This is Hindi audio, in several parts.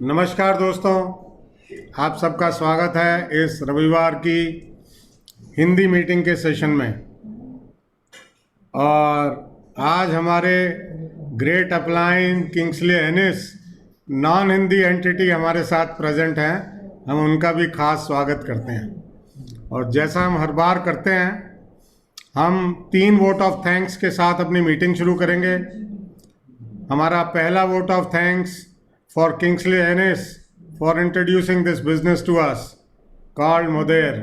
नमस्कार दोस्तों, आप सबका स्वागत है इस रविवार की हिंदी मीटिंग के सेशन में। और आज हमारे great upline Kingsley Ennis non Hindi entity हमारे साथ प्रेजेंट हैं। हम उनका भी खास स्वागत करते हैं। और जैसा हम हर बार करते हैं, हम 3 वोट ऑफ थैंक्स के साथ अपनी मीटिंग शुरू करेंगे। हमारा पहला vote of thanks for Kingsley Ennis for introducing this business to us called Modere.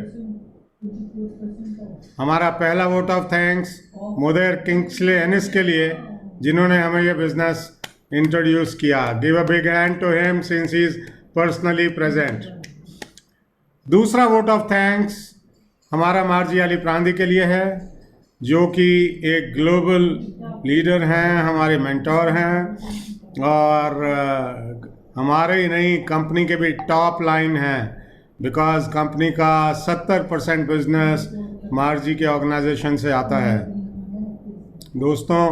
हमारा पहला vote of thanks Modere Kingsley Ennis के लिए, जिन्होंने हमें ये बिजनेस इंट्रोड्यूस किया। Give a big hand to him since he is personally present. दूसरा वोट ऑफ थैंक्स हमारा मार्जी अली प्रांदी के लिए है, जो कि एक ग्लोबल लीडर हैं, हमारे मेंटोर हैं और हमारे ही नहीं कंपनी के भी टॉप लाइन हैं, बिकॉज कंपनी का 70% बिजनेस मार्जी के ऑर्गेनाइजेशन से आता है। दोस्तों,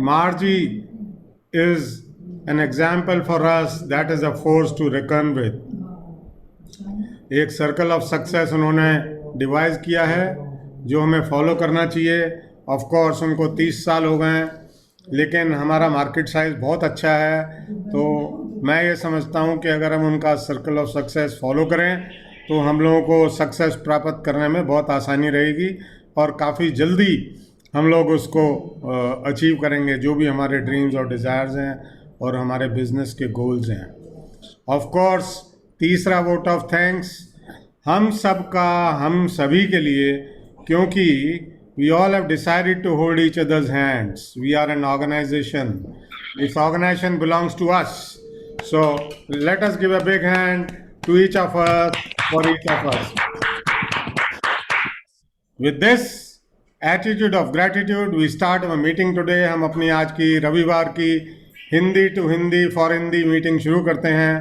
Marji is an example for us that is a force to reckon with. एक सर्कल ऑफ सक्सेस उन्होंने डिवाइस किया है जो हमें फॉलो करना चाहिए। ऑफ कोर्स उनको 30 साल हो गए हैं, लेकिन हमारा मार्केट साइज बहुत अच्छा है, तो मैं ये समझता हूँ कि अगर हम उनका सर्कल ऑफ सक्सेस फॉलो करें तो हम लोगों को सक्सेस प्राप्त करने में बहुत आसानी रहेगी और काफ़ी जल्दी हम लोग उसको अचीव करेंगे, जो भी हमारे ड्रीम्स और डिज़ायर्स हैं और हमारे बिजनेस के गोल्स हैं। ऑफ कोर्स तीसरा वोट ऑफ थैंक्स हम सबका, हम सभी के लिए, क्योंकि we all have decided to hold each other's hands. We are an organization. This organization belongs to us. So let us give a big hand to each of us, for each of us. With this attitude of gratitude, we start our meeting today. हम अपनी आज की रविवार की Hindi to Hindi for Hindi meeting शुरू करते हैं।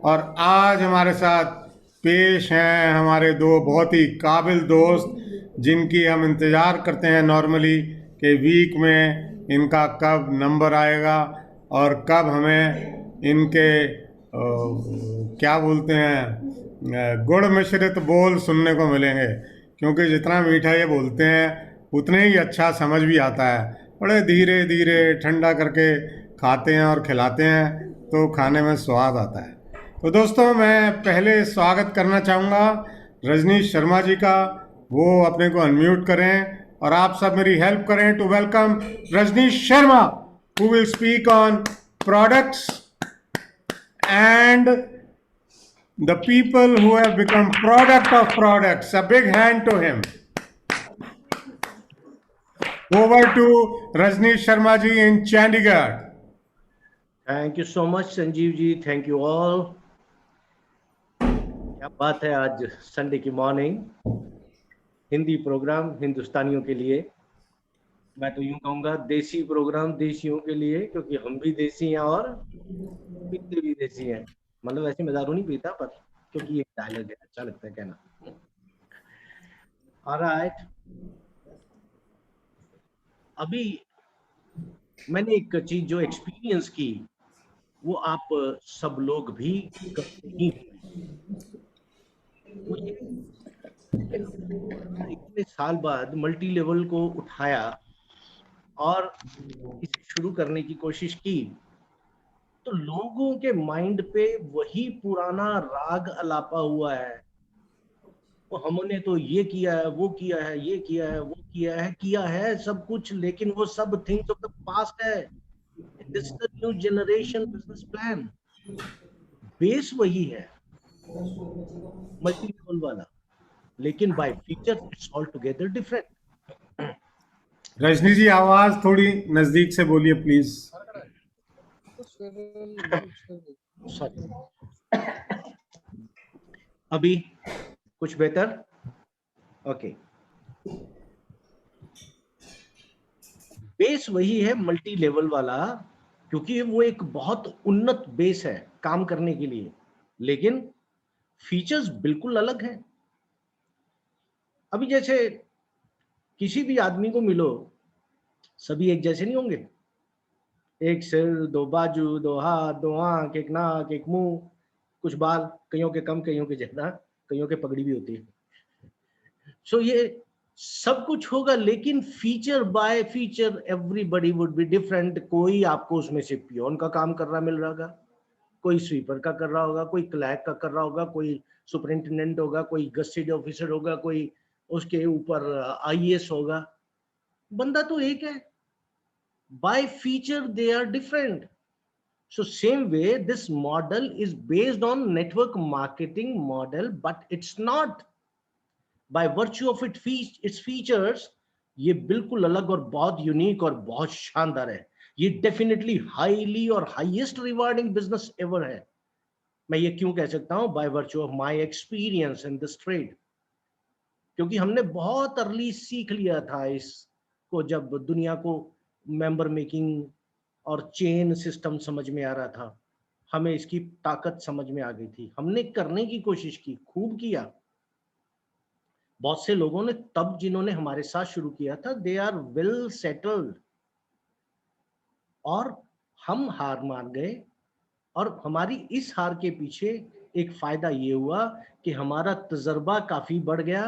और आज हमारे साथ पेश हैं हमारे दो बहुत ही काबिल दोस्त, जिनकी हम इंतज़ार करते हैं नॉर्मली कि वीक में इनका कब नंबर आएगा और कब हमें इनके क्या बोलते हैं गुड़ मिश्रित बोल सुनने को मिलेंगे, क्योंकि जितना मीठा ये बोलते हैं उतने ही अच्छा समझ भी आता है। बड़े धीरे धीरे ठंडा करके खाते हैं और खिलाते हैं, तो खाने में स्वाद आता है। तो दोस्तों, मैं पहले स्वागत करना चाहूँगा रजनीश शर्मा जी का। वो अपने को अनम्यूट करें और आप सब मेरी हेल्प करें to welcome Rajneesh Sharma, who will speak on products and the people who have become product of products. A big hand to him. Over to Rajneesh Sharma ji in Chandigarh. Thank you so much Sanjeev ji, thank you all. क्या बात है, आज संडे की मॉर्निंग हिंदी प्रोग्राम हिंदुस्तानियों के लिए। मैं तो यूं कहूंगा देसी प्रोग्राम देशियों के लिए, क्योंकि हम भी देसी हैं और पीते भी देसी हैं। मतलब ऐसे मैं दारू नहीं पीता, पर क्योंकि ये डायलॉग है, अच्छा लगता है कहना। ऑलराइट, अभी मैंने एक चीज जो एक्सपीरियंस की वो आप सब लोग भी करते ही वो ये इतने साल बाद मल्टी लेवल को उठाया और इसे शुरू करने की कोशिश की, तो लोगों के माइंड पे वही पुराना राग अलापा हुआ है। वो हमने तो ये किया है, वो किया है, ये किया है, वो किया है सब कुछ, लेकिन वो सब थिंग्स ऑफ द पास्ट है। This is the new generation business plan. Base वही है, मल्टी लेवल वाला, लेकिन by feature it's all together different. Rajni ji, आवाज थोड़ी नजदीक से बोलिए प्लीज। अभी कुछ बेहतर? ओके। बेस वही है मल्टी लेवल वाला, क्योंकि वो एक बहुत उन्नत बेस है काम करने के लिए, लेकिन फीचर्स बिल्कुल अलग हैं। अभी जैसे किसी भी आदमी को मिलो, सभी एक जैसे नहीं होंगे। एक सिर, दो बाजू, दो हाथ, दो आंख, एक नाक, एक मुंह, कुछ बाल, कईयों के कम, कईयों के ज्यादा, कईयों के पगड़ी भी होती है। सो ये सब कुछ होगा, लेकिन feature bye feature everybody would be different. कोई आपको उसमें से पियोन का काम कर रहा मिल रहा होगा, कोई स्वीपर का कर रहा होगा, कोई क्लर्क का कर रहा होगा, कोई सुपरिंटेंडेंट होगा, कोई गस्टेड ऑफिसर होगा, कोई उसके ऊपर आईएएस होगा। बंदा तो एक है, by feature they are different. So same way, this model is based on network marketing model, but it's not. By virtue of its features, ये बिल्कुल अलग और बहुत यूनिक और बहुत शानदार है। ये डेफिनेटली हाईली और हाईएस्ट रिवार्डिंग बिजनेस एवर है। मैं ये क्यों कह सकता हूं? By virtue of my experience in this trade, क्योंकि हमने बहुत अर्ली सीख लिया था इसको, जब दुनिया को मेंबर मेकिंग और चेन सिस्टम समझ में आ रहा था, हमें इसकी ताकत समझ में आ गई थी। हमने करने की कोशिश की, खूब किया। बहुत से लोगों ने तब, जिन्होंने हमारे साथ शुरू किया था, दे आर वेल सेटल्ड, और हम हार मान गए। और हमारी इस हार के पीछे एक फायदा ये हुआ कि हमारा तजर्बा काफी बढ़ गया।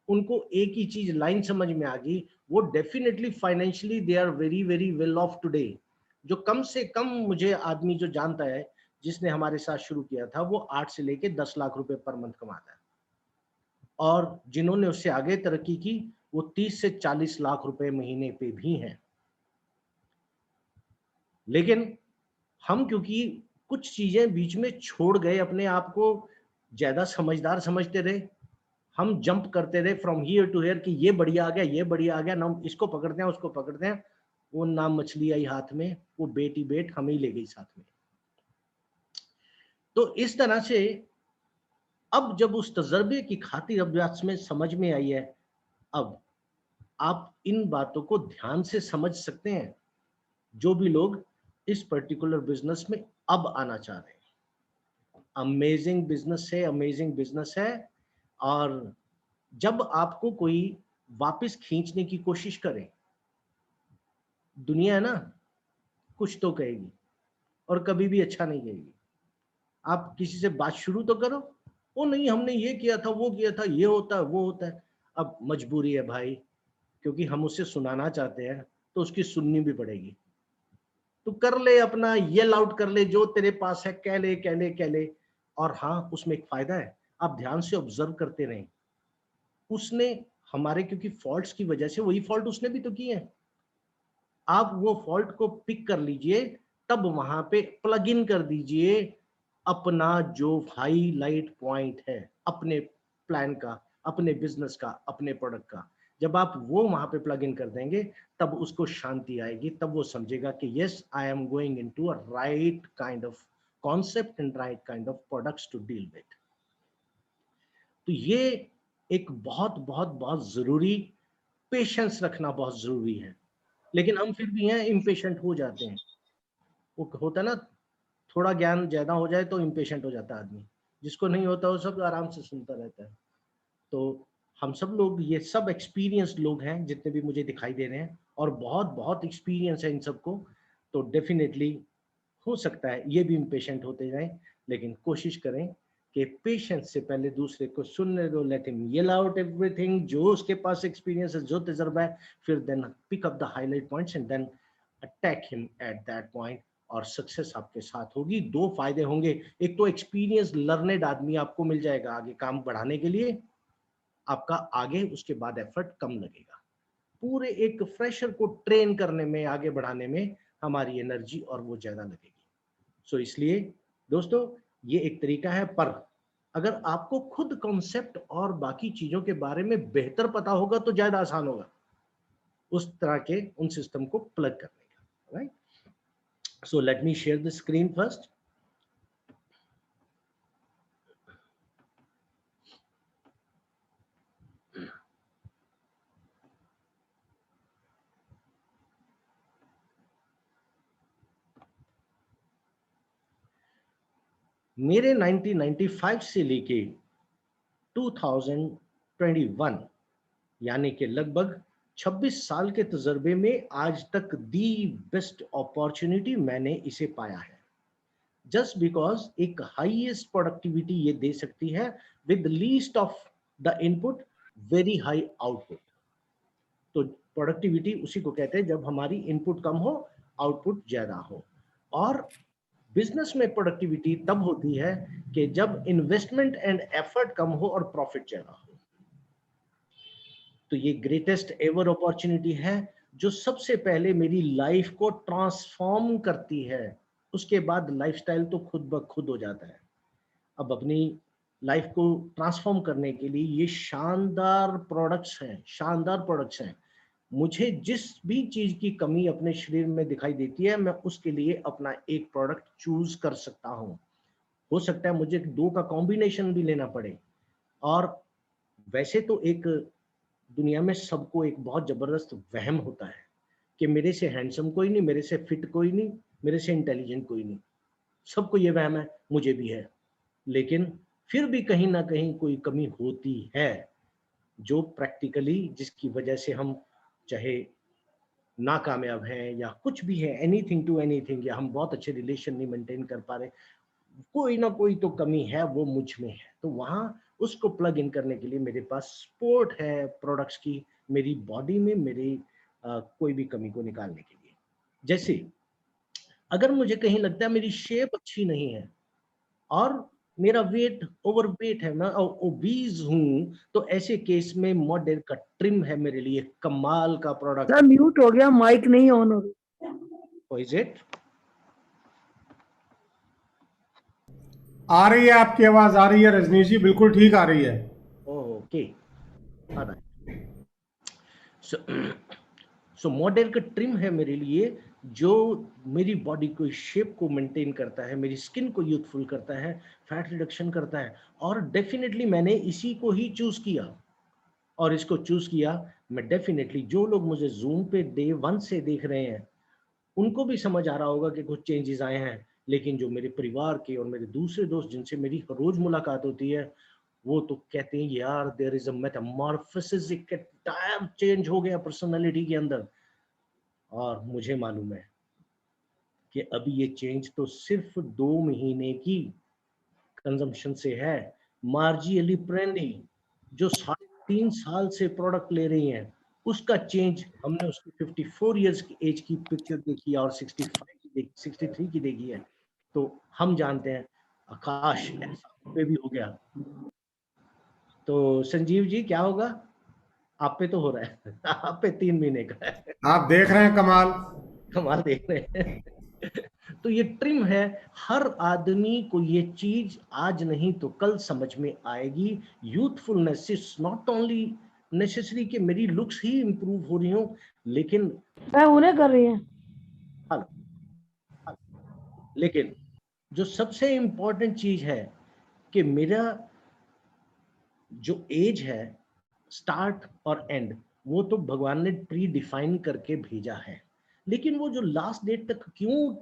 उनको एक ही चीज लाइन समझ में आ गई, वो definitely financially they are very very well off today. जो कम से कम मुझे आदमी जो जानता है, जिसने हमारे साथ शुरू किया था, वो 8 से लेके 10 लाख रुपए पर मंथ कमाता है, और जिन्होंने उससे आगे तरक्की की, वो 30 से 40 लाख रुपए महीने पे भी हैं। लेकिन हम, क्योंकि कुछ चीजें बीच में छोड़ गए, अपने आप को ज्यादा समझदार समझते रहे, हम जंप करते रहे फ्रॉम हियर टू हियर कि ये बढ़िया आ गया, ये बढ़िया आ गया ना, इसको पकड़ते हैं, उसको पकड़ते हैं। वो ना मछली आई हाथ में, वो बेटी बेट हमें ही ले गई साथ में। तो इस तरह से अब जब उस तजर्बे की खातिर अभ्यास में समझ में आई है, अब आप इन बातों को ध्यान से समझ सकते हैं, जो भी लोग इस पर्टिकुलर बिजनेस में अब आना चाह रहे हैं। अमेजिंग बिजनेस है, अमेजिंग बिजनेस है। और जब आपको कोई वापस खींचने की कोशिश करे, दुनिया है ना, कुछ तो कहेगी, और कभी भी अच्छा नहीं कहेगी। आप किसी से बात शुरू तो करो, वो नहीं हमने ये किया था, वो किया था, ये होता है, वो होता है। अब मजबूरी है भाई, क्योंकि हम उसे सुनाना चाहते हैं, तो उसकी सुननी भी पड़ेगी। तू कर ले अपना, येल आउट कर ले, जो तेरे पास है कह ले कह ले कह ले। और हाँ, उसमें एक फायदा है, आप ध्यान से ऑब्जर्व करते रहें। उसने हमारे क्योंकि फॉल्ट्स की वजह से, वही फॉल्ट उसने भी तो किए हैं। आप वो फॉल्ट को पिक कर लीजिए, तब वहां पे प्लग इन कर दीजिए अपना जो हाईलाइट पॉइंट है, अपने प्लान का, अपने बिजनेस का, अपने प्रोडक्ट का। जब आप वो वहां पे प्लग इन कर देंगे, तब उसको शांति आएगी, तब वो समझेगा कि yes, I am going into a right kind of concept and right kind of products to deal with. तो ये एक बहुत बहुत बहुत जरूरी, पेशेंस रखना बहुत जरूरी है। लेकिन हम फिर भी हैं, इम्पेशेंट हो जाते हैं। वो होता है ना, थोड़ा ज्ञान ज्यादा हो जाए तो इम्पेशेंट हो जाता है आदमी, जिसको नहीं होता वो सब आराम से सुनता रहता है। तो हम सब लोग, ये सब एक्सपीरियंस्ड लोग हैं जितने भी मुझे दिखाई दे रहे हैं, और बहुत बहुत एक्सपीरियंस है इन सबको। तो डेफिनेटली हो सकता है ये भी इम्पेशेंट होते जाएं, लेकिन कोशिश करें कि पेशेंस से पहले दूसरे को सुनने दो, let him yell out everything, जो उसके पास एक्सपीरियंस है, जो तजर्बा है। फिर then pick up the highlight points and then attack him at that point, और सक्सेस आपके साथ होगी। दो फायदे होंगे, एक तो एक्सपीरियंस लर्नेड आदमी आपको मिल जाएगा आगे काम बढ़ाने के लिए, आपका आगे उसके बाद एफर्ट कम लगेगा। पूरे एक फ्रेशर को ट्रेन करने में, आगे बढ़ाने में हमारी एनर्जी और वो ज्यादा लगेगी। सो इसलिए दोस्तों, ये एक तरीका है, पर अगर आपको खुद कॉन्सेप्ट और बाकी चीजों के बारे में बेहतर पता होगा तो ज्यादा आसान होगा उस तरह के उन सिस्टम को प्लग करने का। Right, so let me share the screen first. मेरे 1995 से लेके 2021, यानी कि लगभग 26 साल के तजर्बे में आज तक दी बेस्ट अपॉर्चुनिटी मैंने इसे पाया है, जस्ट बिकॉज एक हाईएस्ट प्रोडक्टिविटी ये दे सकती है with least of the input, very high output. तो प्रोडक्टिविटी उसी को कहते हैं जब हमारी इनपुट कम हो, आउटपुट ज्यादा हो। और बिजनेस में प्रोडक्टिविटी तब होती है कि जब इन्वेस्टमेंट एंड एफर्ट कम हो और प्रॉफिट ज्यादा हो। तो ये ग्रेटेस्ट एवर अपॉर्चुनिटी है जो सबसे पहले मेरी लाइफ को ट्रांसफॉर्म करती है। उसके बाद लाइफस्टाइल तो खुद ब खुद हो जाता है। अब अपनी लाइफ को ट्रांसफॉर्म करने के लिए ये शानदार प्रोडक्ट्स हैं, शानदार प्रोडक्ट्स हैं। मुझे जिस भी चीज की कमी अपने शरीर में दिखाई देती है, मैं उसके लिए अपना एक प्रोडक्ट चूज कर सकता हूँ। हो सकता है मुझे दो का कॉम्बिनेशन भी लेना पड़े। और वैसे तो एक दुनिया में सबको एक बहुत जबरदस्त वहम होता है कि मेरे से हैंडसम कोई नहीं, मेरे से फिट कोई नहीं, मेरे से इंटेलिजेंट कोई नहीं। सबको ये वहम है, मुझे भी है। लेकिन फिर भी कहीं ना कहीं कोई कमी होती है जो प्रैक्टिकली, जिसकी वजह से हम चाहे नाकामयाब हैं या कुछ भी है, एनीथिंग टू एनीथिंग, या हम बहुत अच्छे रिलेशन नहीं मेंटेन कर पा रहे, कोई ना कोई तो कमी है, वो मुझ में है। तो वहां उसको प्लग इन करने के लिए मेरे पास सपोर्ट है प्रोडक्ट्स की, मेरी बॉडी में मेरी कोई भी कमी को निकालने के लिए। जैसे अगर मुझे कहीं लगता है मेरी शेप अच्छी नहीं है और मेरा वेट ओवर वेट है, मैं ओबीज हूं, तो ऐसे केस में मॉडल का ट्रिम है मेरे लिए कमाल का प्रोडक्ट। सर म्यूट हो गया, माइक नहीं ऑन हो रही। Is it? आ रही है आपकी आवाज, आ रही है रजनीश जी, बिल्कुल ठीक आ रही है। ओके, सो मॉडल का ट्रिम है मेरे लिए जो मेरी बॉडी को शेप को मेंटेन करता है, मेरी स्किन को यूथफुल करता है, फैट रिडक्शन करता है। और डेफिनेटली मैंने इसी को ही चूज किया, और इसको चूज किया मैं डेफिनेटली, जो लोग मुझे जूम पे डे 1 से देख रहे हैं उनको भी समझ आ रहा होगा कि कुछ चेंजेस आए हैं। लेकिन जो मेरे परिवार के और मेरे दूसरे दोस्त जिनसे मेरी रोज मुलाकात होती है, वो तो कहते हैं यार देयर इज अ मेटामॉर्फोसिस, एक टायर चेंज हो गया पर्सनालिटी के अंदर। और मुझे मालूम है कि अभी ये चेंज तो सिर्फ 2 महीने की कंजम्पशन से है। मार्जी अली प्रेंडी जो 3.5 साल से प्रोडक्ट ले रही हैं, उसका चेंज हमने उसकी 54 इयर्स की एज की पिक्चर देखी है और 63 की देखी है। तो हम जानते हैं आकाश ऐसा पे भी हो गया। तो संजीव जी क्या होगा? आप पे तो हो रहा है आप पे 3 महीने का है। आप देख रहे हैं कमाल। कमाल देख रहे हैं तो ये ट्रिम है, हर आदमी को ये चीज आज नहीं तो कल समझ में आएगी। Youthfulness is not only necessary कि मेरी लुक्स ही इंप्रूव हो रही हो, लेकिन मैं उन्हें कर रही है। लेकिन जो सबसे इंपॉर्टेंट चीज है कि मेरा जो एज है, स्टार्ट और एंड, वो तो भगवान ने प्री डिफाइन करके भेजा है। लेकिन वो जो लास्ट डेट तक क्यों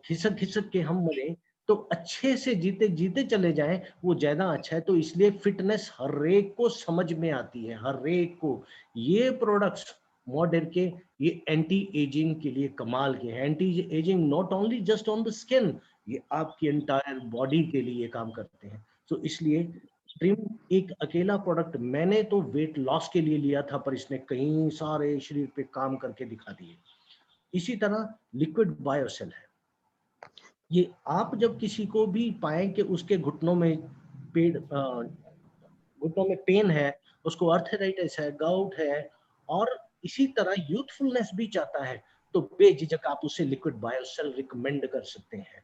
खिसक खिसक के हम मरे, तो अच्छे से जीते जीते चले जाएं वो ज्यादा अच्छा है। तो इसलिए फिटनेस हर एक को समझ में आती है, हर एक को। ये प्रोडक्ट्स मॉडर्न के ये एंटी एजिंग के लिए कमाल के हैं। Anti ageing not only just on the skin, ये आपकी एंटायर बॉडी के लिए काम करते हैं। तो इसलिए ट्रिम एक अकेला प्रोडक्ट मैंने तो वेट लॉस के लिए लिया था, पर इसने कई सारे शरीर पे काम करके दिखा दिए। इसी तरह लिक्विड बायोसेल है। ये आप जब किसी को भी पाए कि उसके घुटनों में घुटनों में पेन है, उसको अर्थराइटिस है, गाउट है, और इसी तरह यूथफुलनेस भी चाहता है, तो बेझिझक आप उसे लिक्विड बायोसेल रिकमेंड कर सकते हैं।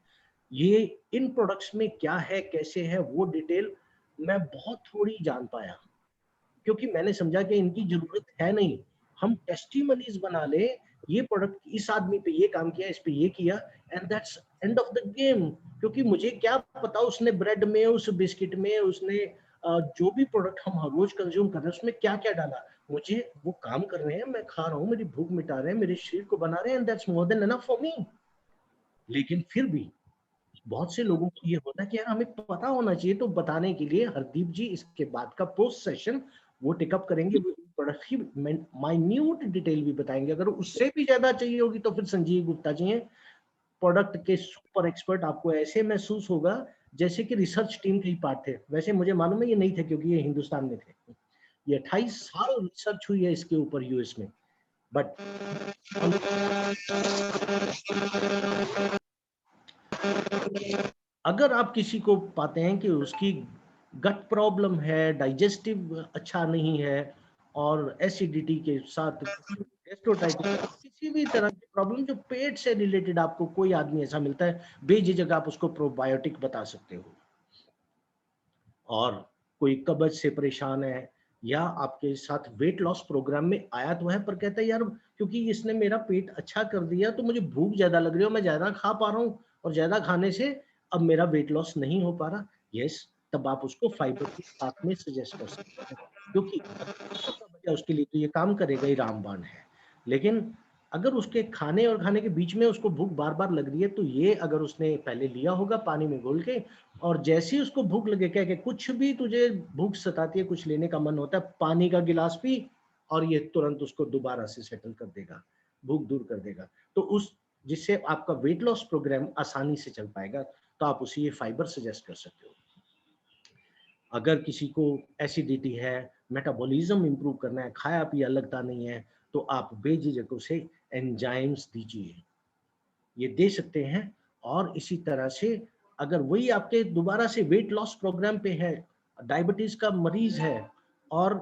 ये इन प्रोडक्ट्स में क्या है, कैसे है, वो डिटेल मैं बहुत थोड़ी जान पाया, क्योंकि मैंने समझा कि इनकी जरूरत है नहीं। हम टेस्टिमनीज बना ले, ये प्रोडक्ट इस आदमी पे ये काम किया, इस पे ये किया, and that's end of the game. क्योंकि मुझे क्या पता उसने ब्रेड में, उस बिस्किट में, उसने जो भी प्रोडक्ट हम हर रोज कंज्यूम कर रहे हैं उसमें क्या क्या डाला। मुझे वो काम कर रहे हैं, मैं खा रहा हूँ, मेरी भूख मिटा रहे हैं, मेरे शरीर को बना रहे हैं, and that's more than enough for me. लेकिन फिर भी बहुत से लोगों को ये होता है कि यार हमें पता होना चाहिए। तो बताने के लिए हरदीप जी इसके बाद का पोस्ट सेशन वो टेकअप करेंगे, प्रोडक्ट की माइन्यूट डिटेल भी बताएंगे। अगर उससे भी ज्यादा चाहिए होगी तो फिर संजीव गुप्ता जी हैं, प्रोडक्ट के सुपर एक्सपर्ट। आपको ऐसे महसूस होगा जैसे कि रिसर्च टीम के ही पार्ट थे। वैसे मुझे मालूम है ये नहीं थे, क्योंकि ये हिंदुस्तान में थे। ये 28 साल रिसर्च हुई है इसके ऊपर यूएस में। बट अगर आप किसी को पाते हैं कि उसकी गट प्रॉब्लम है, डाइजेस्टिव अच्छा नहीं है, और एसिडिटी के साथ गैस्ट्रोटाइटिस, किसी भी तरह की प्रॉब्लम जो पेट से रिलेटेड आपको कोई आदमी ऐसा मिलता है, बेझिझक आप उसको प्रोबायोटिक बता सकते हो। और कोई कब्ज से परेशान है, या आपके साथ वेट लॉस प्रोग्राम में आया तो है, पर कहता है यार क्योंकि इसने मेरा पेट अच्छा कर दिया तो मुझे भूख ज्यादा लग रही है, मैं ज्यादा खा पा रहा हूँ, और ज्यादा खाने से अब मेरा वेट लॉस नहीं हो पा रहा। यस, तब आप उसको फाइबर के साथ में सजेस्ट कर सकते हैं, क्योंकि उसके लिए तो ये काम करेगा ही, रामबाण है। लेकिन अगर उसके खाने और खाने के बीच में उसको भूख बार बार लग रही है, तो ये अगर उसने पहले लिया होगा पानी में घोल के, और जैसे ही उसको भूख लगे, क्या कि कुछ भी तुझे भूख सताती है, कुछ लेने का मन होता है, पानी का गिलास पी, और ये तुरंत उसको दोबारा से सेटल कर देगा, भूख दूर कर देगा। तो उस जिससे आपका वेट लॉस प्रोग्राम आसानी से चल पाएगा, तो आप उसे ये फाइबर सजेस्ट कर सकते हो। अगर किसी को एसिडिटी है, मेटाबॉलिज्म इंप्रूव करना है, खाया पिया लगता नहीं है, तो आप बेझिझक उसे एंजाइम्स दीजिए, ये दे सकते हैं। और इसी तरह से अगर वही आपके दोबारा से वेट लॉस प्रोग्राम पे है, डायबिटीज का मरीज है, और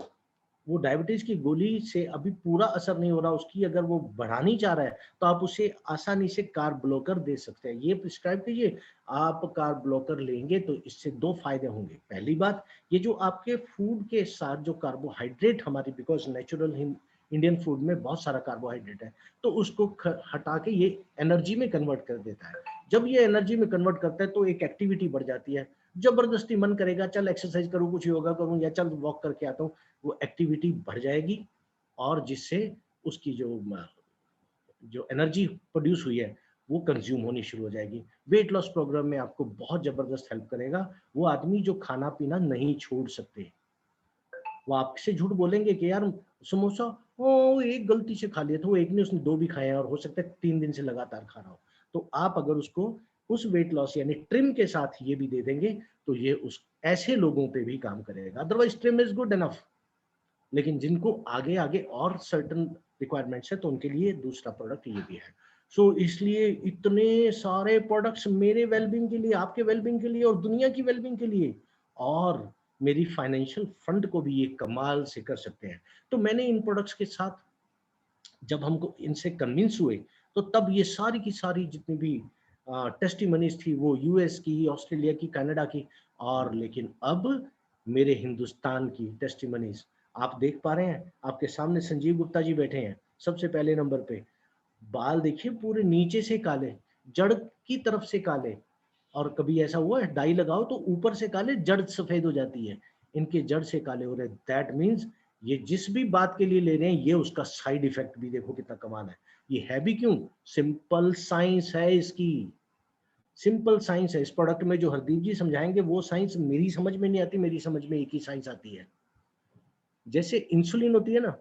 वो डायबिटीज की गोली से अभी पूरा असर नहीं हो रहा उसकी, अगर वो बढ़ानी चाह रहा है, तो आप उसे आसानी से कार्ब ब्लॉकर दे सकते हैं। ये प्रिस्क्राइब कीजिए। आप कार्ब ब्लॉकर लेंगे तो इससे दो फायदे होंगे। पहली बात, ये जो आपके फूड के साथ जो कार्बोहाइड्रेट हमारी, बिकॉज नेचुरल इंडियन फूड में बहुत सारा कार्बोहाइड्रेट है, तो उसको हटा के ये एनर्जी में कन्वर्ट कर देता है। जब ये एनर्जी में कन्वर्ट करता है तो एक एक्टिविटी बढ़ जाती है। जबरदस्ती मन करेगा चल एक्सरसाइज करूं, कुछ योगा करूं, या चल वॉक करके आता हूं, वो एक्टिविटी बढ़ जाएगी, और जिससे उसकी जो एनर्जी प्रोड्यूस हुई है वो कंज्यूम होनी शुरू हो जाएगी। वेट लॉस प्रोग्राम में आपको बहुत जबरदस्त हेल्प करेगा। वो आदमी जो खाना पीना नहीं छोड़ सकते, वो आपसे झूठ बोलेंगे कि यार समोसा ओ एक गलती से खा लिया था, वो एक नहीं उसने दो भी खाए हैं, और हो सकता है 3 दिन से लगातार खा रहा हो। तो आप अगर उसको उस वेट लॉस यानी ट्रिम के साथ ये भी दे देंगे, तो ये उस ऐसे लोगों पे भी काम करेगा। Otherwise trim is good enough, लेकिन जिनको आगे आगे और सर्टन रिक्वायरमेंट्स है, तो उनके लिए दूसरा प्रोडक्ट ये भी है। सो इसलिए इतने सारे प्रोडक्ट्स मेरे वेलबींग के लिए, आपके वेलबींग के लिए, और दुनिया की वेलबींग के लिए, और मेरी फाइनेंशियल फंड को भी ये कमाल से कर सकते हैं। तो मैंने इन प्रोडक्ट्स के साथ जब हमको इनसे कन्विंस हुए, तो तब ये सारी की सारी जितनी भी टेस्टिमनीज थी, वो यूएस की, ऑस्ट्रेलिया की, कनाडा की, और लेकिन अब मेरे हिंदुस्तान की टेस्टिमनीज आप देख पा रहे हैं। आपके सामने संजीव गुप्ता जी बैठे हैं सबसे पहले नंबर पे। बाल देखिए पूरे नीचे से काले, जड़ की तरफ से काले, और कभी ऐसा हुआ है डाई लगाओ तो ऊपर से काले, जड़ सफेद हो जाती है, इनके जड़ से काले हो रहे। दैट मीन्स ये जिस भी बात के लिए ले रहे हैं, ये उसका साइड इफेक्ट भी देखो कितना कमाल है। ये है भी क्यों? सिंपल साइंस है इसकी, सिंपल साइंस है। इस प्रोडक्ट में जो हरदीप जी समझाएंगे वो साइंस मेरी समझ में नहीं आती, मेरी समझ में एक ही साइंस आती है। जैसे इंसुलिन होती है ना,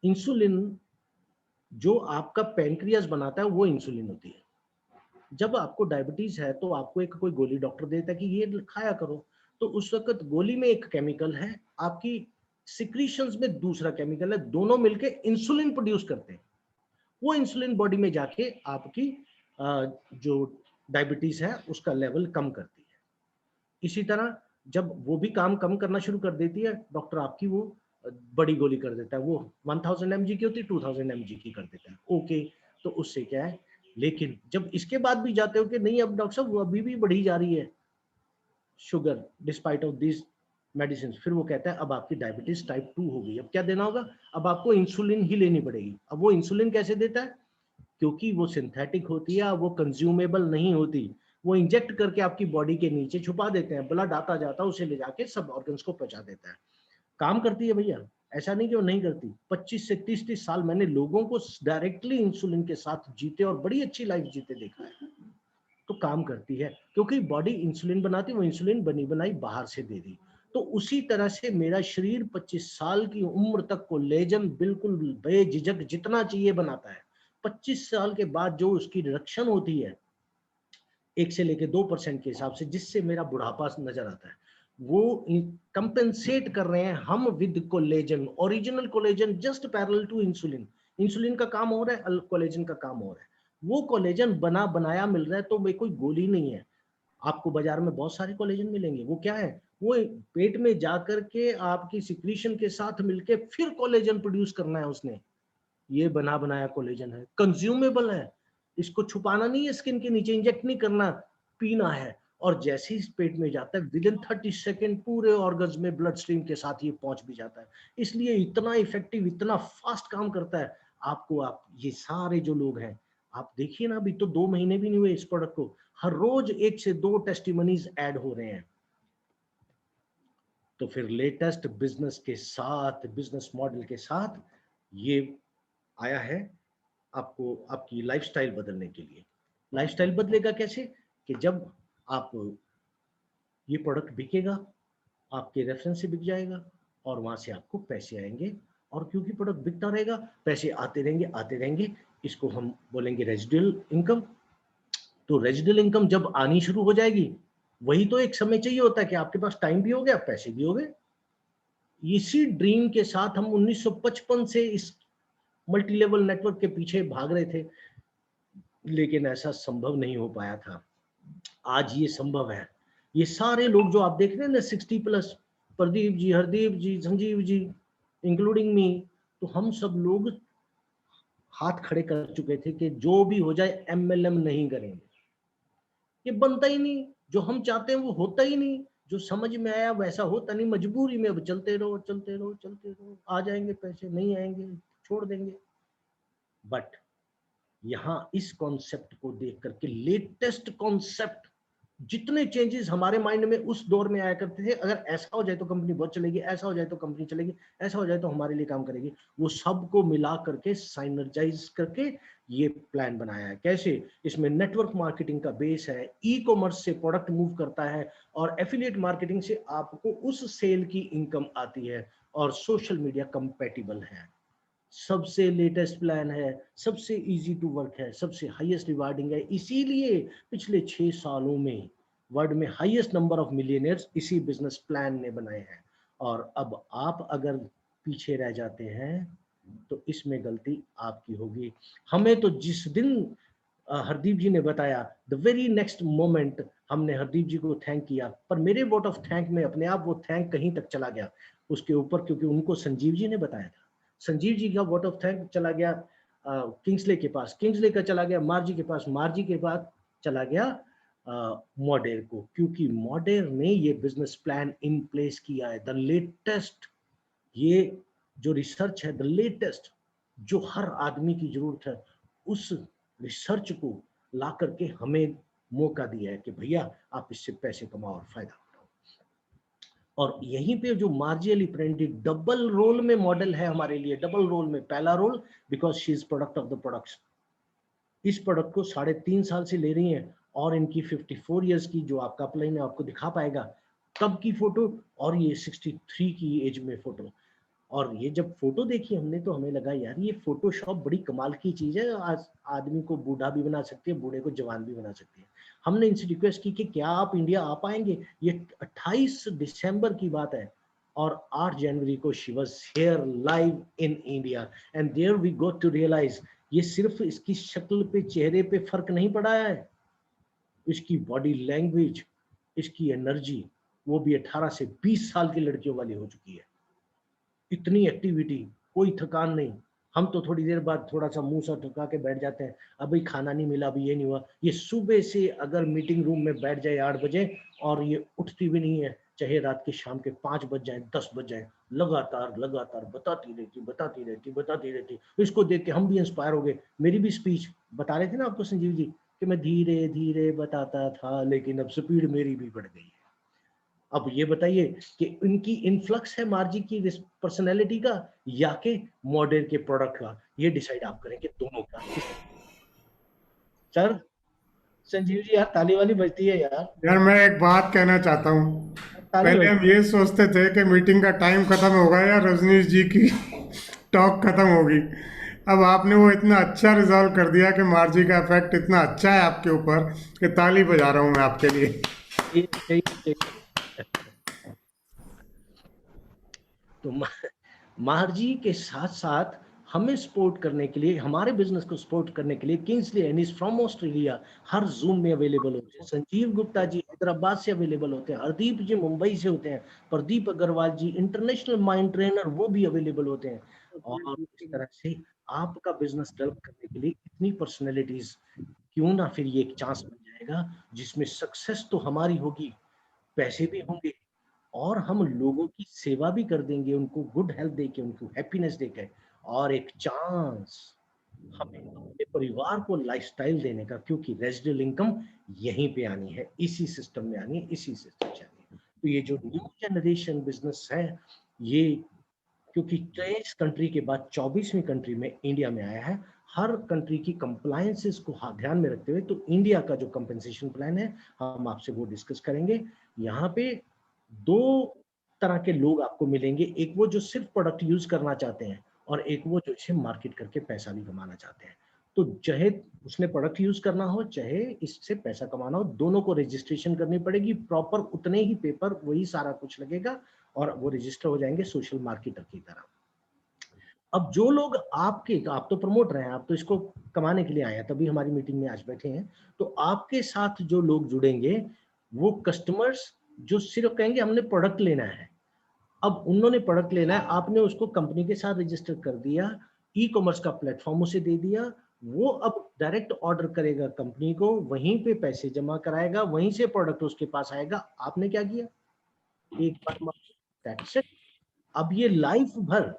इंसुलिन जो आपका पैंक्रियास बनाता है वो इंसुलिन होती है। जब आपको डायबिटीज है तो आपको एक कोई गोली डॉक्टर देता है कि ये खाया करो, तो उस वक्त गोली में एक केमिकल है, आपकी सिक्रीशंस में दूसरा केमिकल है, दोनों मिलके इंसुलिन प्रोड्यूस करते हैं। वो इंसुलिन बॉडी में जाके आपकी जो डायबिटीज है उसका लेवल कम करती है। इसी तरह जब वो भी काम कम करना शुरू कर देती है, डॉक्टर आपकी वो बड़ी गोली कर देता है, वो 1000 mg की होती है 2000 mg की कर देता है। ओके, तो उससे क्या है, लेकिन जब इसके बाद भी जाते हो कि नहीं अब डॉक्टर साहब वो अभी भी बढ़ी जा रही है sugar despite of this medicine, फिर वो कहता है अब आपकी डायबिटीज टाइप 2 हो गई, अब क्या देना होगा, अब आपको इंसुलिन ही लेनी पड़ेगी। अब वो इंसुलिन कैसे देता है? क्योंकि वो सिंथेटिक होती है, वो कंज्यूमेबल नहीं होती, वो इंजेक्ट करके आपकी बॉडी के नीचे छुपा देते हैं, ब्लड आता जाता है उसे ले जाके सब ऑर्गन्स को पहुंचा देता है। काम करती है भैया, ऐसा नहीं कि वो नहीं करती। 25 से 30 साल मैंने लोगों को डायरेक्टली इंसुलिन के साथ जीते और बड़ी अच्छी लाइफ जीते देखा है। तो काम करती है, क्योंकि बॉडी इंसुलिन बनाती, वो इंसुलिन बनी बनाई बाहर से दे दी। तो उसी तरह से मेरा शरीर 25 साल की उम्र तक कोलेजन बिल्कुल बेझिझक जितना चाहिए बनाता है। 25 साल के बाद जो उसकी रिडक्शन होती है 1 से लेके 2% के हिसाब से, जिससे मेरा बुढ़ापा नजर आता है, वो कंपेंसेट कर रहे हैं हम with collagen, original collagen just parallel to insulin. Insulin का काम हो रहा है, कोलेजन का काम हो रहा है। वो कोलेजन बना बनाया मिल रहा है, तो वे कोई गोली नहीं है। आपको बाजार में बहुत सारे कोलेजन मिलेंगे, वो क्या है, वो पेट में जाकर के आपकी सिक्रीशन के साथ मिलके फिर कोलेजन प्रोड्यूस करना है उसने। ये बना बनाया कोलेजन है, कंज्यूमेबल है, इसको छुपाना नहीं है, स्किन के नीचे इंजेक्ट नहीं करना, पीना है। और जैसे ही पेट में जाता है विद इन 30 सेकेंड पूरे ऑर्गन्स में ब्लड स्ट्रीम के साथ ये पहुंच भी जाता है। इसलिए इतना इफेक्टिव, इतना फास्ट काम करता है। आपको, आप ये सारे जो लोग हैं, आप देखिए ना, अभी तो 2 महीने भी नहीं हुए इस प्रोडक्ट को, हर रोज 1 से 2 टेस्टिमनीज ऐड हो रहे हैं। तो फिर लेटेस्ट बिजनेस के साथ, बिजनेस मॉडल के साथ ये आया है आपको, आपकी लाइफस्टाइल बदलने के लिए। लाइफस्टाइल बदलेगा कैसे, कि जब आप, ये प्रोडक्ट बिकेगा, आपके रेफरेंस से बिक जाएगा और वहां से आपको पैसे आएंगे। और क्योंकि प्रोडक्ट बिकता रहेगा, पैसे आते रहेंगे आते रहेंगे, इसको हम बोलेंगे रेजिडुअल इनकम। तो रेजिडुअल इनकम जब आनी शुरू हो जाएगी, वही तो एक समय चाहिए होता है कि आपके पास टाइम भी हो गया, पैसे भी हो गए। इसी ड्रीम के साथ हम 1955 से इस मल्टी लेवल नेटवर्क के पीछे भाग रहे थे, लेकिन ऐसा संभव नहीं हो पाया था। आज ये संभव है। ये सारे लोग जो आप देख रहे हैं ना 60+, प्रदीप जी, हरदीप जी, संजीव जी, इंक्लूडिंग मी, तो हम सब लोग हाथ खड़े कर चुके थे कि जो भी हो जाए MLM नहीं करेंगे। ये बनता ही नहीं, जो हम चाहते हैं वो होता ही नहीं, जो समझ में आया वैसा होता नहीं, मजबूरी में अब चलते रहो चलते रहो चलते रहो, आ जाएंगे पैसे, नहीं आएंगे छोड़ देंगे। बट यहाँ इस कॉन्सेप्ट को देख करके, लेटेस्ट कॉन्सेप्ट, जितने चेंजेस हमारे माइंड में उस दौर में आया करते थे, अगर ऐसा हो जाए तो कंपनी बहुत चलेगी, ऐसा हो जाए तो कंपनी चलेगी, ऐसा हो जाए तो हमारे लिए काम करेगी, वो सबको मिला करके साइनर्जाइज करके ये प्लान बनाया है। कैसे, इसमें नेटवर्क मार्केटिंग का बेस है, ई कॉमर्स से प्रोडक्ट मूव करता है, और एफिलिएट मार्केटिंग से आपको उस सेल की इनकम आती है, और सोशल मीडिया कंपैटिबल है। सबसे लेटेस्ट प्लान है, सबसे इजी टू वर्क है, सबसे हाईएस्ट रिवार्डिंग है। इसीलिए पिछले 6 सालों में वर्ल्ड में हाईएस्ट नंबर ऑफ मिलियनियर्स इसी बिजनेस प्लान ने बनाए हैं। और अब आप अगर पीछे रह जाते हैं तो इसमें गलती आपकी होगी। हमें तो जिस दिन हरदीप जी ने बताया, द वेरी नेक्स्ट मोमेंट हमने हरदीप जी को थैंक किया, पर मेरे वोट ऑफ थैंक में अपने आप वो थैंक कहीं तक चला गया उसके ऊपर, क्योंकि उनको संजीव जी ने बताया था। संजीव जी का वोट ऑफ थैंक चला गया किंग्सले के पास, किंग्सले का चला गया मार्जी के पास, मार्जी के बाद चला गया मॉडेर को, क्योंकि मॉडेर ने ये बिजनेस प्लान इन प्लेस किया है, द लेटेस्ट। ये जो रिसर्च है, द लेटेस्ट, जो हर आदमी की जरूरत है, उस रिसर्च को ला करके हमें मौका दिया है कि भैया आप इससे पैसे कमाओ और फायदा उठाओ। और यहीं पे जो मार्जियली प्रिंटेड डबल रोल में मॉडल है हमारे लिए, डबल रोल में, पहला role because she is product of the products. इस प्रोडक्ट को 3.5 साल से ले रही हैं, और इनकी 54 इयर्स की जो आपका अपलाइन है आपको दिखा पाएगा तब की फोटो, और ये 63 की एज में फोटो। और ये जब फोटो देखी हमने तो हमें लगा यार ये फोटोशॉप बड़ी कमाल की चीज है, आज आदमी को बूढ़ा भी बना सकती है, बूढ़े को जवान भी बना सकती है। हमने इनसे रिक्वेस्ट की कि क्या आप इंडिया आ पाएंगे। ये 28 दिसंबर की बात है, और 8 जनवरी को she was here live in India, and there we got to realise ये सिर्फ इसकी शक्ल पे, चेहरे पे फर्क नहीं पड़ा है, इसकी बॉडी लैंग्वेज, इसकी एनर्जी, वो भी 18 से 20 साल की लड़कियों वाली हो चुकी है। इतनी एक्टिविटी, कोई थकान नहीं। हम तो थोड़ी देर बाद थोड़ा सा मुंह सा थका के बैठ जाते हैं, अभी खाना नहीं मिला, अभी ये नहीं हुआ। ये सुबह से अगर मीटिंग रूम में बैठ जाए 8 बजे, और ये उठती भी नहीं है, चाहे रात के शाम के 5 बज जाए, 10 बज जाए, लगातार लगातार बताती रहती। इसको देख के हम भी इंस्पायर हो गए। मेरी भी स्पीच बता रहे थे ना आपको संजीव जी कि मैं धीरे धीरे बताता था, लेकिन अब स्पीड मेरी भी बढ़ गई है। अब ये बताइए कि इनकी इन्फ्लक्स है मार्जी की पर्सनैलिटी का या के मॉडल के प्रोडक्ट का, ये डिसाइड आप करें कि दोनों का। सर, संजीव जी यार ताली वाली बजती है यार। यार मैं एक बात कहना चाहता हूँ, पहले हम ये सोचते थे कि मीटिंग का टाइम खत्म होगा या रजनीश जी की टॉक खत्म होगी। अब आपने वो इतना अच्छा रिजॉल्व कर दिया कि मार्जी का इफेक्ट इतना अच्छा है आपके ऊपर कि ताली बजा रहा हूँ मैं आपके लिए। तो मार्जी के साथ साथ हमें सपोर्ट करने के लिए, हमारे बिजनेस को सपोर्ट करने के लिए किंग्सली एनिस फ्रॉम ऑस्ट्रेलिया हर जूम में अवेलेबल होते हैं। संजीव गुप्ता जी हैदराबाद से अवेलेबल होते हैं, हरदीप जी मुंबई से होते हैं, प्रदीप अग्रवाल जी इंटरनेशनल माइंड ट्रेनर वो भी अवेलेबल होते हैं। और इस तरह से आपका बिजनेस डेवलप करने के लिए इतनी पर्सनैलिटीज, क्यों ना फिर ये एक चांस बन जाएगा जिसमें सक्सेस तो हमारी होगी, पैसे भी होंगे, और हम लोगों की सेवा भी कर देंगे, उनको गुड हेल्थ देके, उनको हैप्पीनेस देके, और एक चांस हमें अपने परिवार को लाइफस्टाइल देने का, क्योंकि रेजिडुअल इनकम यहीं पे आनी है, इसी सिस्टम में आनी है, इसी सिस्टम से आनी है। तो ये जो न्यू जनरेशन बिजनेस है, ये क्योंकि 23 कंट्री के बाद 24वीं कंट्री में इंडिया में आया है, हर कंट्री की कंप्लायंसेस को ध्यान में रखते हुए, तो इंडिया का जो कंपेंसेशन प्लान है हम आपसे वो डिस्कस करेंगे। यहाँ पे दो तरह के लोग आपको मिलेंगे, एक वो जो सिर्फ प्रोडक्ट यूज करना चाहते हैं, और एक वो जो इसे मार्केट करके पैसा भी कमाना चाहते हैं। तो चाहे उसने प्रोडक्ट यूज करना हो, चाहे इससे पैसा कमाना हो, दोनों को रजिस्ट्रेशन करनी पड़ेगी, प्रॉपर उतने ही पेपर, वही सारा कुछ लगेगा, और वो रजिस्टर हो जाएंगे सोशल मार्केटर की तरह। अब जो लोग आप तो प्रमोटर हैं, आप तो इसको कमाने के लिए आए हैं, तभी हमारी मीटिंग में आज बैठे हैं। तो आपके साथ जो लोग जुड़ेंगे वो कस्टमर्स जो सिर्फ कहेंगे हमने प्रोडक्ट लेना है। अब उन्होंने प्रोडक्ट लेना है, आपने उसको कंपनी के साथ रजिस्टर कर दिया, ई कॉमर्स का प्लेटफॉर्म उसे दे दिया, वो अब डायरेक्ट ऑर्डर करेगा कंपनी को, वहीं पे पैसे जमा कराएगा, वहीं से प्रोडक्ट उसके पास आएगा। आपने क्या किया, एक बार अब ये लाइफ भर,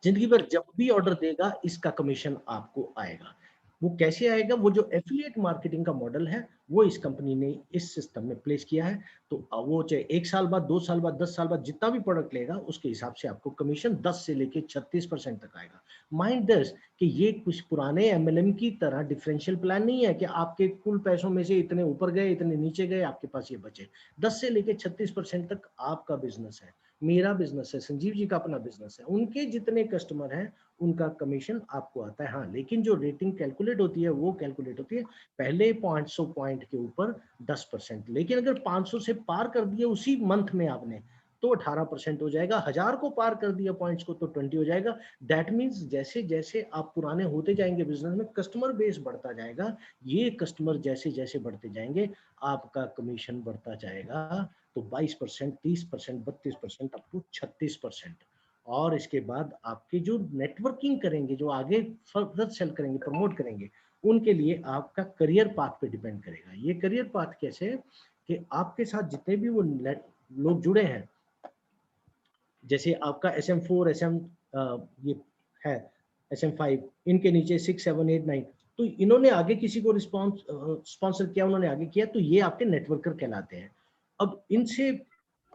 जिंदगी भर जब भी ऑर्डर देगा इसका कमीशन आपको आएगा। वो कैसे आएगा, वो जो एफिलिएट मार्केटिंग का मॉडल है वो इस कंपनी ने इस सिस्टम में प्लेस किया है। तो वो चाहे 1 साल बाद, 2 साल बाद, 10 साल बाद जितना भी प्रोडक्ट लेगा उसके हिसाब से आपको कमीशन 10 से लेके 36% तक आएगा। माइंड दिस कि ये कुछ पुराने एमएलएम की तरह डिफरेंशियल प्लान नहीं है कि आपके कुल पैसों में से इतने ऊपर गए, इतने नीचे गए, आपके पास ये बचे। 10 से लेके 36% तक आपका बिजनेस है, मेरा बिजनेस है, संजीव जी का अपना बिजनेस है, उनके जितने कस्टमर हैं उनका कमीशन आपको आता है। हाँ, लेकिन जो रेटिंग कैलकुलेट होती है वो कैलकुलेट होती है पहले 500 पॉइंट के ऊपर 10%, लेकिन अगर 500 से पार कर दिया उसी मंथ में आपने तो 18% हो जाएगा, 1000 को पार कर दिया पॉइंट्स को तो 20 हो जाएगा। दैट मीन्स जैसे जैसे आप पुराने होते जाएंगे बिजनेस में, कस्टमर बेस बढ़ता जाएगा, ये कस्टमर जैसे जैसे बढ़ते जाएंगे आपका कमीशन बढ़ता जाएगा। तो 22%, 30%, 32%, अप टू 36%। और इसके बाद आपके जो नेटवर्किंग करेंगे, जो आगे फर्दर सेल करेंगे, प्रमोट करेंगे, उनके लिए आपका करियर पाथ पे डिपेंड करेगा। ये करियर पाथ कैसे है कि आपके साथ जितने भी वो लोग जुड़े हैं, जैसे आपका SM4, ये है SM5, इनके नीचे 6, 7, 8, 9, तो इन्होंने आगे किसी को स्पॉन्सर किया, उन्होंने आगे किया, तो ये आपके नेटवर्कर कहलाते हैं। अब इनसे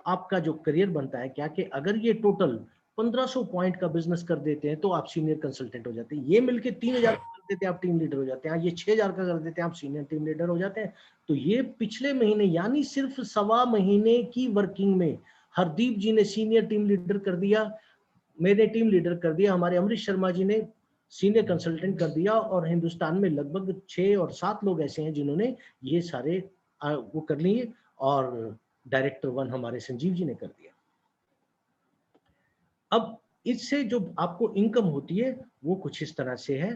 आपका जो करियर बनता है क्या कि अगर ये टोटल 1500 पॉइंट का बिजनेस कर देते हैं तो आप सीनियर कंसल्टेंट हो जाते हैं, ये मिलके 3000 का कर देते हैं आप टीम लीडर हो जाते हैं, ये 6000 का कर देते हैं आप सीनियर टीम लीडर हो जाते हैं। तो ये पिछले महीने यानी सिर्फ 1.25 महीने की वर्किंग में हरदीप जी ने सीनियर टीम लीडर कर दिया, मैंने टीम लीडर कर दिया, हमारे अमरीश शर्मा जी ने सीनियर कंसल्टेंट कर दिया, और हिंदुस्तान में लगभग 6 और 7 लोग ऐसे हैं जिन्होंने ये सारे वो कर लिए, और डायरेक्टर 1 हमारे संजीव जी ने कर दिया। अब इससे जो आपको इनकम होती है वो कुछ इस तरह से है।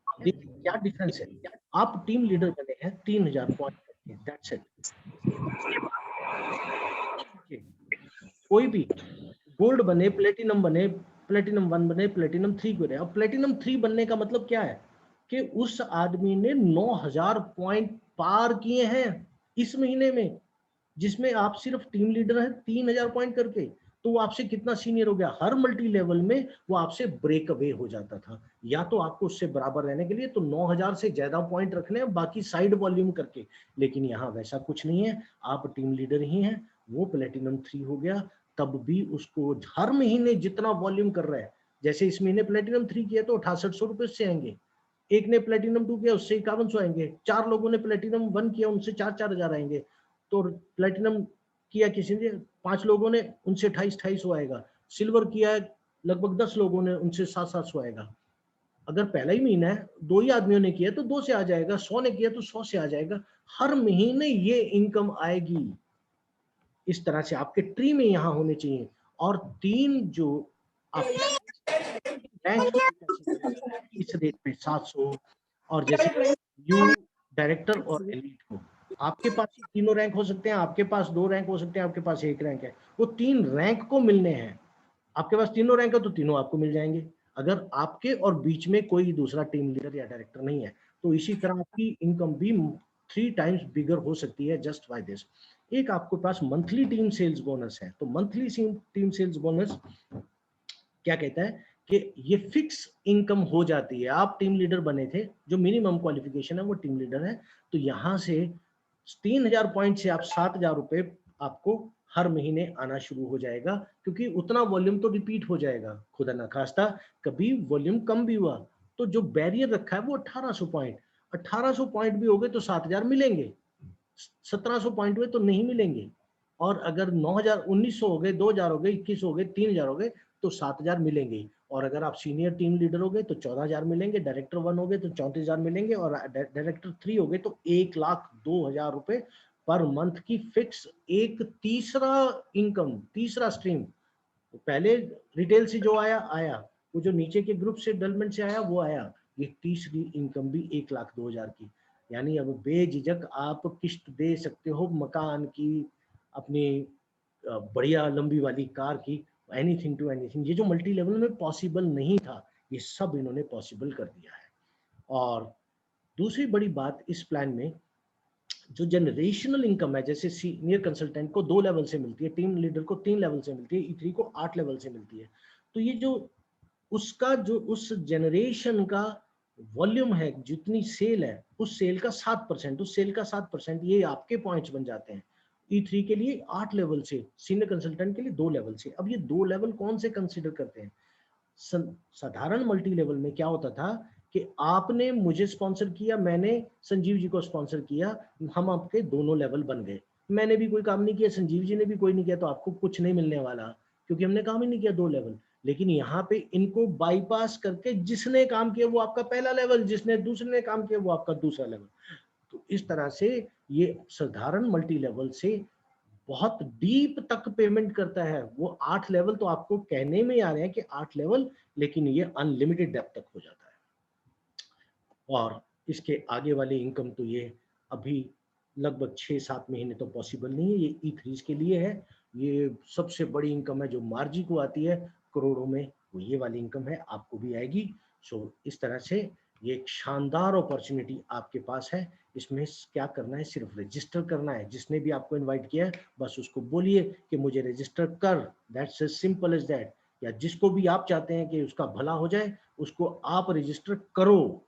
देखिए क्या डिफरेंस है, आप टीम लीडर बने हैं 3000 पॉइंट करके, दैट्स इट। कोई भी गोल्ड बने, प्लेटिनम बने, प्लेटिनम 1 बने, प्लेटिनम 3 बने। अब प्लेटिनम 3 बनने का मतलब क्या है कि उस आदमी ने 9000 पॉइंट पार किए हैं इस महीने में, जिसमें आप सिर्फ टीम लीडर हैं 3000 पॉइंट करके, तो वो आपसे कितना सीनियर हो गया। हर मल्टी लेवल में वो आपसे ब्रेक अवे हो जाता था, या तो आपको उससे बराबर रहने के लिए तो 9000 से ज्यादा पॉइंट रखने हैं बाकी साइड वॉल्यूम करके, लेकिन यहाँ वैसा कुछ नहीं है, आप टीम लीडर ही हैं। वो प्लेटिनम 3 हो गया, तब भी उसको हर महीने जितना वॉल्यूम कर रहा है, जैसे इस महीने प्लेटिनम 3 किया तो 6800 रुपए से आएंगे, एक ने प्लेटिनम 2 किया उससे 5100 आएंगे, 4 लोगों ने प्लेटिनम 1 किया उनसे 4-4 हजार आएंगे, तो प्लेटिनम किया किसी ने 5 लोगों ने, उनसे 2800 आएगा। सिल्वर किया है लगभग 10 लोगों ने, उनसे 700 आएगा। अगर पहला ही महीना है 2 ही आदमियों ने किया तो 2 से आ जाएगा, 100 ने किया तो 100 से आ जाएगा। हर महीने ये इनकम आएगी। इस तरह से आपके ट्री में यहाँ होने चाहिए। और 3 जो आप रैंक इस रेट पे 700, और जैसे यू डायरेक्टर और एलीट को, आपके पास तीनों रैंक हो सकते हैं, आपके पास 2 रैंक हो सकते हैं, आपके पास 1 रैंक है, वो 3 रैंक को मिलने हैं। आपके पास तीनों रैंक है तो तीनों आपको मिल जाएंगे। अगर आपके और बीच में कोई दूसरा टीम लीडर या डायरेक्टर नहीं है तो इसी तरह आपकी इनकम भी 3 टाइम्स बिगर हो सकती है जस्ट बाय दिस। एक आपके पास मंथली टीम सेल्स बोनस है। तो मंथली टीम सेल्स बोनस क्या कहता है कि ये फिक्स इनकम हो जाती है। आप टीम लीडर बने थे, जो मिनिमम क्वालिफिकेशन है वो टीम लीडर है, तो यहाँ से 3000 पॉइंट से आप 7000 रुपए आपको हर महीने आना शुरू हो जाएगा, क्योंकि उतना वॉल्यूम तो रिपीट हो जाएगा। खुदा ना खास्ता कभी वॉल्यूम कम भी हुआ तो जो बैरियर रखा है वो 1800 पॉइंट, 1800 पॉइंट भी हो गए तो 7000 मिलेंगे, 1700 पॉइंट हुए तो नहीं मिलेंगे। और अगर 9000 1900 हो गए, 2000 हो गए, 21 हो गए, 3000 हो गए तो 7000 मिलेंगे। और अगर आप सीनियर टीम लीडर हो गए तो 14000 मिलेंगे, डायरेक्टर 1 हो गए तो 34000 मिलेंगे, और डायरेक्टर 3 हो गए तो 1,02,000 रुपए पर मंथ की फिक्स एक तीसरा इनकम, तीसरा स्ट्रीम। तो पहले रिटेल से जो आया, वो जो नीचे के ग्रुप से डेवलपमेंट से आया वो आया, ये तीसरी इनकम भी 1,02,000 की। यानी अब बेझिझक आप किस्त दे सकते हो मकान की, अपनी बढ़िया लंबी वाली कार की, एनीथिंग टू एनीथिंग। ये जो मल्टी लेवल में पॉसिबल नहीं था, ये सब इन्होंने पॉसिबल कर दिया है। और दूसरी बड़ी बात इस प्लान में, जो जनरेशनल इनकम है, जैसे सीनियर कंसल्टेंट को 2 लेवल से मिलती है, टीम लीडर को 3 लेवल से मिलती है, E3 को 8 लेवल से मिलती है। तो ये जो उसका जो उस जनरेशन का वॉल्यूम है, जितनी सेल है, उस सेल का 7%, उस सेल का 7% ये आपके पॉइंट्स बन जाते हैं। E3 के लिए 8 लेवल से, सीनियर कंसल्टेंट के लिए 2 लेवल से। अब ये 2 लेवल कौन से कंसिडर करते हैं? साधारण मल्टी लेवल में क्या होता था कि आपने मुझे स्पॉन्सर किया, मैंने संजीव जी को स्पॉन्सर किया, हम आपके दोनों लेवल बन गए। मैंने भी कोई काम नहीं किया, संजीव जी ने भी कोई नहीं किया, तो आपको कुछ नहीं मिलने वाला, क्योंकि हमने काम ही नहीं किया 2 लेवल। लेकिन यहाँ पे इनको बाईपास करके जिसने काम किया वो आपका पहला लेवल, जिसने दूसरे ने काम किया वो आपका दूसरा लेवल। तो इस तरह से ये साधारण मल्टी लेवल से बहुत डीप तक पेमेंट करता है। वो 8 लेवल तो आपको कहने में आ रहे हैं कि 8 लेवल, लेकिन ये अनलिमिटेड डेप्थ तक हो जाता है। और इसके आगे वाली इनकम तो ये अभी लगभग 6-7 महीने तो पॉसिबल नहीं है, ये E3 के लिए है। ये सबसे बड़ी इनकम है जो मार्जी को आती है करोड़ों में, वो ये वाली इनकम है, आपको भी आएगी। सो इस तरह से ये एक शानदार अपॉर्चुनिटी आपके पास है। इसमें क्या करना है, सिर्फ रजिस्टर करना है। जिसने भी आपको इनवाइट किया है बस उसको बोलिए कि मुझे रजिस्टर कर, that's as simple as that. या जिसको भी आप चाहते हैं कि उसका भला हो जाए, उसको आप रजिस्टर करो,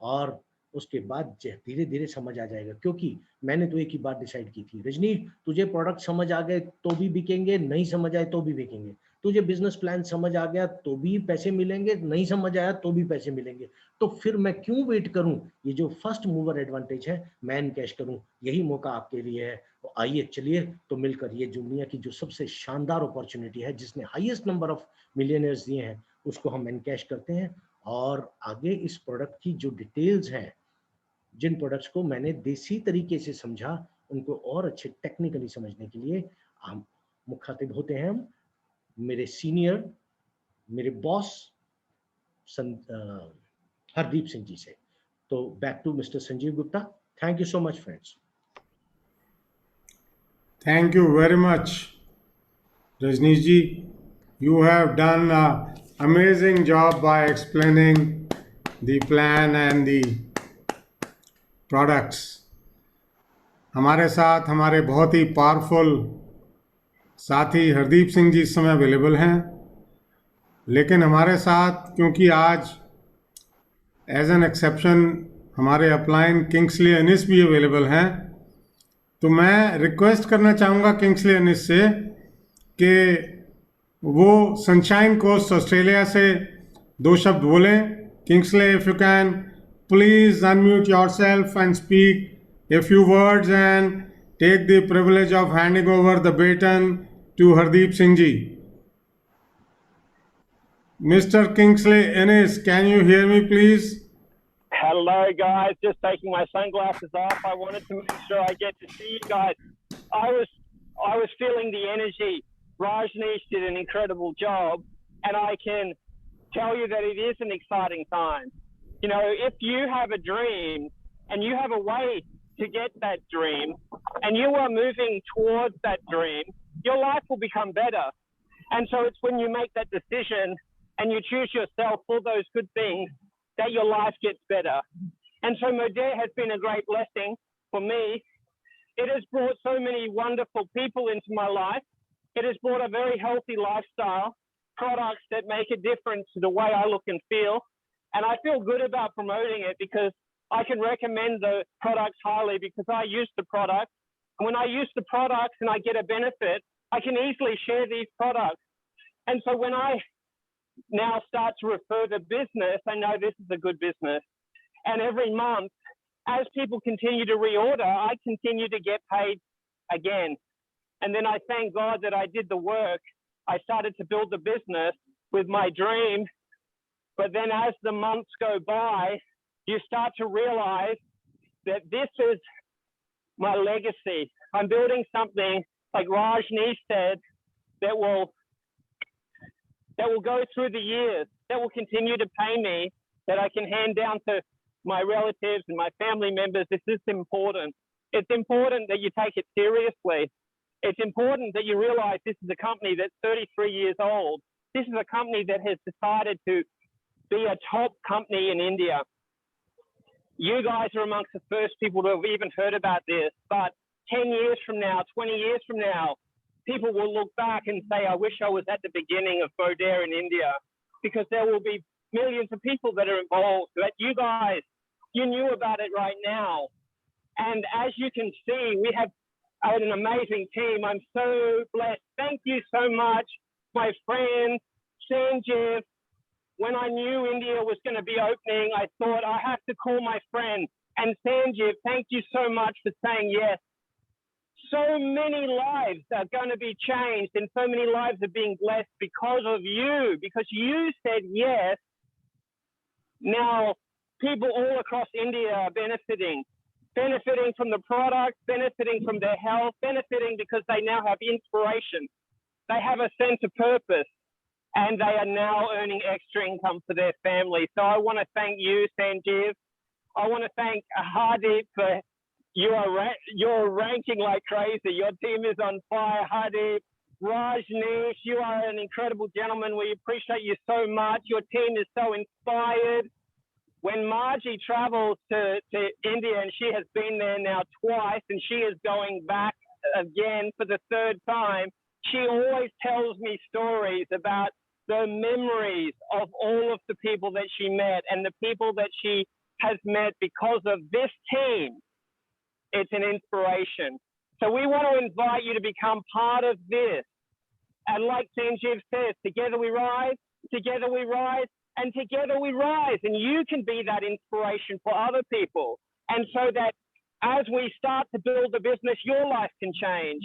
और उसके बाद धीरे धीरे समझ आ जाएगा। क्योंकि मैंने तो एक ही बात डिसाइड की थी, रजनी तुझे प्रोडक्ट समझ आ गए तो भी बिकेंगे, नहीं समझ आए तो भी बिकेंगे। तुझे बिजनेस प्लान समझ आ गया तो भी पैसे मिलेंगे, नहीं समझ आया तो भी पैसे मिलेंगे। तो फिर मैं क्यों वेट करूं? ये जो फर्स्ट मूवर एडवांटेज है मैं इनकैश करूं, यही मौका आपके लिए है। तो आइए चलिए तो मिलकर ये दुनिया की जो सबसे शानदार अपॉर्चुनिटी है, जिसने हाईएस्ट नंबर ऑफ मिलियनर्स दिए हैं, उसको हम इनकैश करते हैं। और आगे इस प्रोडक्ट की जो डिटेल्स हैं, जिन प्रोडक्ट्स को मैंने देसी तरीके से समझा, उनको और अच्छे टेक्निकली समझने के लिए हम मुखातिब होते हैं हम मेरे सीनियर, मेरे बॉस हरदीप सिंह जी से। तो back to mister Sanjeev Gupta. Thank you so much friends. Thank you very much, Rajneesh ji. You have done an amazing job by explaining the plan and the products. हमारे साथ हमारे बहुत ही पावरफुल साथी हरदीप सिंह जी इस समय अवेलेबल हैं, लेकिन हमारे साथ क्योंकि आज एज एन एक्सेप्शन हमारे अपलाइन किंग्सली एनिस भी अवेलेबल हैं, तो मैं रिक्वेस्ट करना चाहूँगा किंग्सली एनिस से कि वो सनशाइन कोस्ट ऑस्ट्रेलिया से 2 शब्द बोलें। Kingsley, if you can please unmute yourself and speak a few words and take the privilege of handing over the baton to Hardeep Singh ji. Mr. Kingsley Ennis, can you hear me please? Hello guys, just taking my sunglasses off. I wanted to make sure I get to see you guys. I was feeling the energy. Rajneesh did an incredible job, and I can tell you that it is an exciting time. You know, if you have a dream and you have a way to get that dream and you are moving towards that dream, your life will become better. And so it's when you make that decision and you choose yourself for those good things that your life gets better. And so Modere has been a great blessing for me. It has brought so many wonderful people into my life. It has brought a very healthy lifestyle, products that make a difference to the way I look and feel. And I feel good about promoting it because I can recommend the products highly because I use the product. And when I use the products and I get a benefit, I can easily share these products. And so when I now start to refer the business, I know this is a good business. And every month, as people continue to reorder, I continue to get paid again. And then I thank God that I did the work. I started to build the business with my dream. But then as the months go by, you start to realize that this is my legacy. I'm building something, like Rajneesh said, that will go through the years, that will continue to pay me, that I can hand down to my relatives and my family members. This is important. It's important that you take it seriously. It's important that you realize this is a company that's 33 years old. This is a company that has decided to be a top company in India. You guys are amongst the first people to have even heard about this, but 10 years from now, 20 years from now, people will look back and say, I wish I was at the beginning of Modere in India, because there will be millions of people that are involved. But you guys, you knew about it right now. And as you can see, we have an amazing team. I'm so blessed. Thank you so much, my friend Sanjeev. When I knew India was going to be opening, I thought I have to call my friend. And Sanjeev, thank you so much for saying yes. So many lives are going to be changed and so many lives are being blessed because of you, because you said yes. Now, people all across India are benefiting from the product, benefiting from their health, benefiting because they now have inspiration. They have a sense of purpose, and they are now earning extra income for their family. So I want to thank you, Sanjeev. I want to thank Hardeep for you're ranking like crazy. Your team is on fire, Hardeep. Rajneesh, you are an incredible gentleman. We appreciate you so much. Your team is so inspired. When Margie travels to India, and she has been there now twice, and she is going back again for the third time, she always tells me stories about the memories of all of the people that she met and the people that she has met because of this team. It's an inspiration. So we want to invite you to become part of this. And like Sanjeev says, together we rise, and together we rise. And you can be that inspiration for other people. And so that as we start to build the business, your life can change.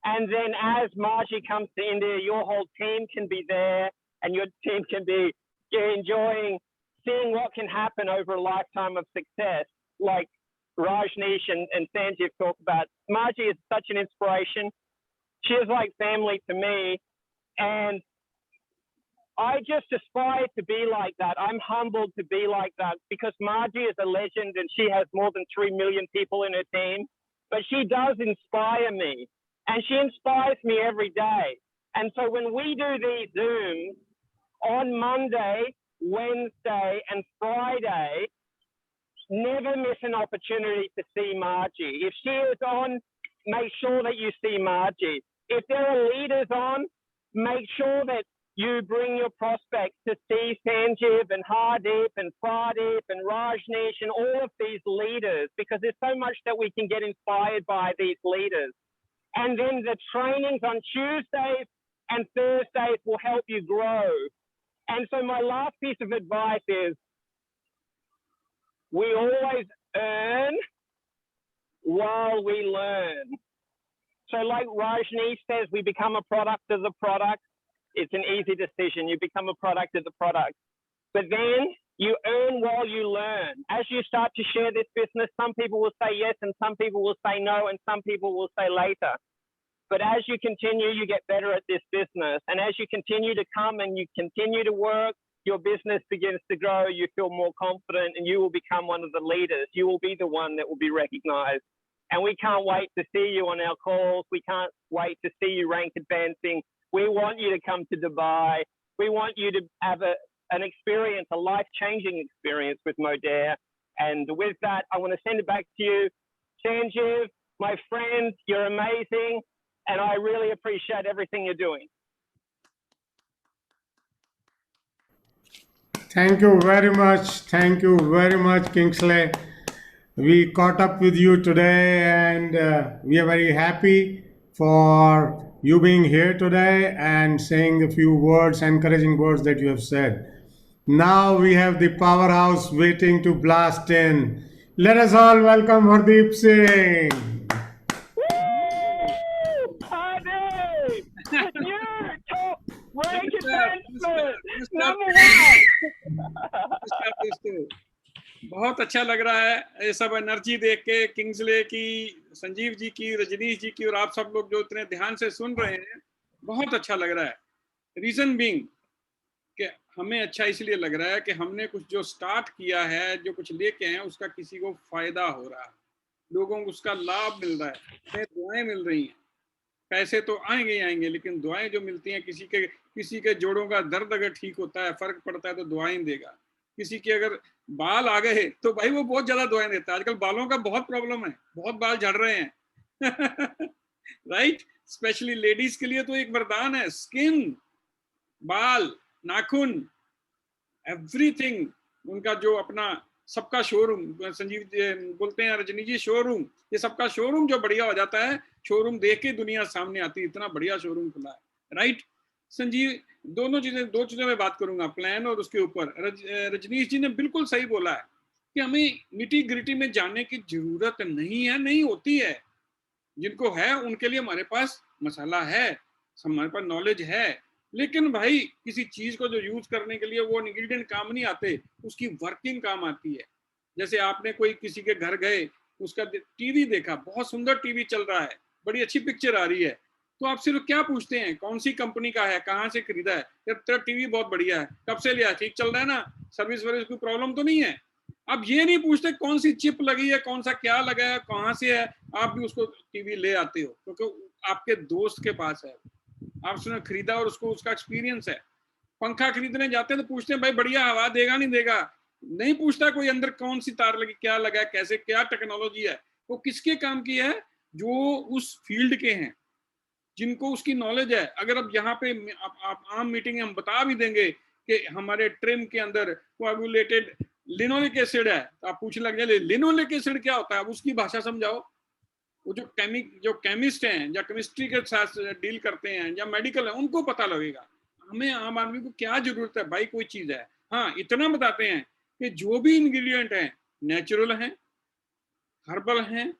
And then as Margie comes to India, your whole team can be there, and your team can be enjoying seeing what can happen over a lifetime of success, like Rajneesh and Sanjeev talk about. Margie is such an inspiration. She is like family to me, and I just aspire to be like that. I'm humbled to be like that because Margie is a legend and she has more than 3 million people in her team, but she does inspire me, and she inspires me every day. And so when we do these Zooms on Monday, Wednesday, and Friday, never miss an opportunity to see Margie. If she is on, make sure that you see Margie. If there are leaders on, make sure that you bring your prospects to see Sanjeev and Hardeep and Pradeep and Rajneesh and all of these leaders, because there's so much that we can get inspired by these leaders. And then the trainings on Tuesdays and Thursdays will help you grow. And so my last piece of advice is, we always earn while we learn. So like Rajni says, we become a product of the product. It's an easy decision. You become a product of the product. But then you earn while you learn. As you start to share this business, some people will say yes and some people will say no and some people will say later. But as you continue, you get better at this business. And as you continue to come and you continue to work, your business begins to grow, you feel more confident, and you will become one of the leaders. You will be the one that will be recognized. And we can't wait to see you on our calls. We can't wait to see you rank advancing. We want you to come to Dubai. We want you to have an experience, a life-changing experience with Modere. And with that, I want to send it back to you. Sanjeev, my friend, you're amazing. And I really appreciate everything you're doing. Thank you very much. Thank you very much, Kingsley. We caught up with you today and we are very happy for you being here today and saying a few words, encouraging words that you have said. Now we have the powerhouse waiting to blast in. Let us all welcome Hardeep Singh. Hardeep! You top rank advancement! Number one! बहुत अच्छा लग रहा है ये सब एनर्जी देख के, किंग्सले की, संजीव जी की, रजनीश जी की और आप सब लोग जो इतने ध्यान से सुन रहे हैं, बहुत अच्छा लग रहा है। रीजन बीइंग कि हमें अच्छा इसलिए लग रहा है कि हमने कुछ जो स्टार्ट किया है, जो कुछ लेके आए हैं, उसका किसी को फायदा हो रहा है, लोगों को उसका लाभ मिल रहा है, दुआएं मिल रही हैं। पैसे तो आएंगे ही आएंगे, लेकिन दुआएं जो मिलती हैं, किसी के जोड़ों का दर्द अगर ठीक होता है, फर्क पड़ता है तो दुआएं देगा। किसी के अगर बाल आ गए तो भाई वो बहुत ज्यादा दुआएं देता है। आजकल बालों का बहुत प्रॉब्लम है, बहुत बाल झड़ रहे हैं राइट। स्पेशली लेडीज के लिए तो एक वरदान है, स्किन, बाल, नाखून, एवरीथिंग। उनका जो अपना सबका शोरूम, संजीव बोलते हैं, रजनी जी शोरूम, ये सबका शोरूम जो बढ़िया हो जाता है, शोरूम देख के दुनिया सामने आती है, इतना बढ़िया शोरूम खुला है, राइट। संजीव दो चीजें मैं बात करूंगा, प्लान और उसके ऊपर। रजनीश जी ने बिल्कुल सही बोला है कि हमें निटी ग्रिटी में जाने की जरूरत नहीं है, नहीं होती है। जिनको है उनके लिए हमारे पास मसाला है, हमारे पास नॉलेज है, लेकिन भाई किसी चीज को जो यूज करने के लिए वो इंग्रेडिएंट काम नहीं आते, उसकी वर्किंग काम आती है। जैसे आपने कोई किसी के घर गए, उसका टीवी देखा, बहुत सुंदर टीवी चल रहा है, बड़ी अच्छी पिक्चर आ रही है, तो आप सिर्फ क्या पूछते हैं, कौन सी कंपनी का है, कहाँ से खरीदा है, यार तेरा टीवी बहुत बढ़िया है, कब से लिया, ठीक चल रहा है ना, सर्विस वर्विस कोई प्रॉब्लम तो नहीं है। आप ये नहीं पूछते कौन सी चिप लगी है, कौन सा क्या लगा है, कहाँ से है, आप भी उसको टीवी ले आते हो क्योंकि आपके दोस्त के पास है, आप उसने खरीदा और उसको उसका एक्सपीरियंस है। पंखा खरीदने जाते हैं तो पूछते हैं भाई बढ़िया हवा देगा नहीं देगा, नहीं पूछता कोई अंदर कौन सी तार लगी, क्या लगा है, कैसे, क्या टेक्नोलॉजी है। वो किसके काम की है, जो उस फील्ड के हैं, जिनको उसकी नॉलेज है। अगर अब यहाँ पे आप आम मीटिंग में हम बता भी देंगे कि हमारे ट्रिम के अंदर कोआगुलेटेड लिनोलिक एसिड है, तो आप पूछने लग जाए लिनोलिक एसिड क्या होता है, अब उसकी भाषा समझाओ। वो जो केमिस्ट हैं या केमिस्ट्री के साथ डील करते हैं या मेडिकल है, उनको पता लगेगा। हमें आम आदमी को क्या जरूरत है भाई, कोई चीज है। हाँ, इतना बताते हैं कि जो भी इंग्रेडिएंट है नेचुरल हैं, हर्बल हैं,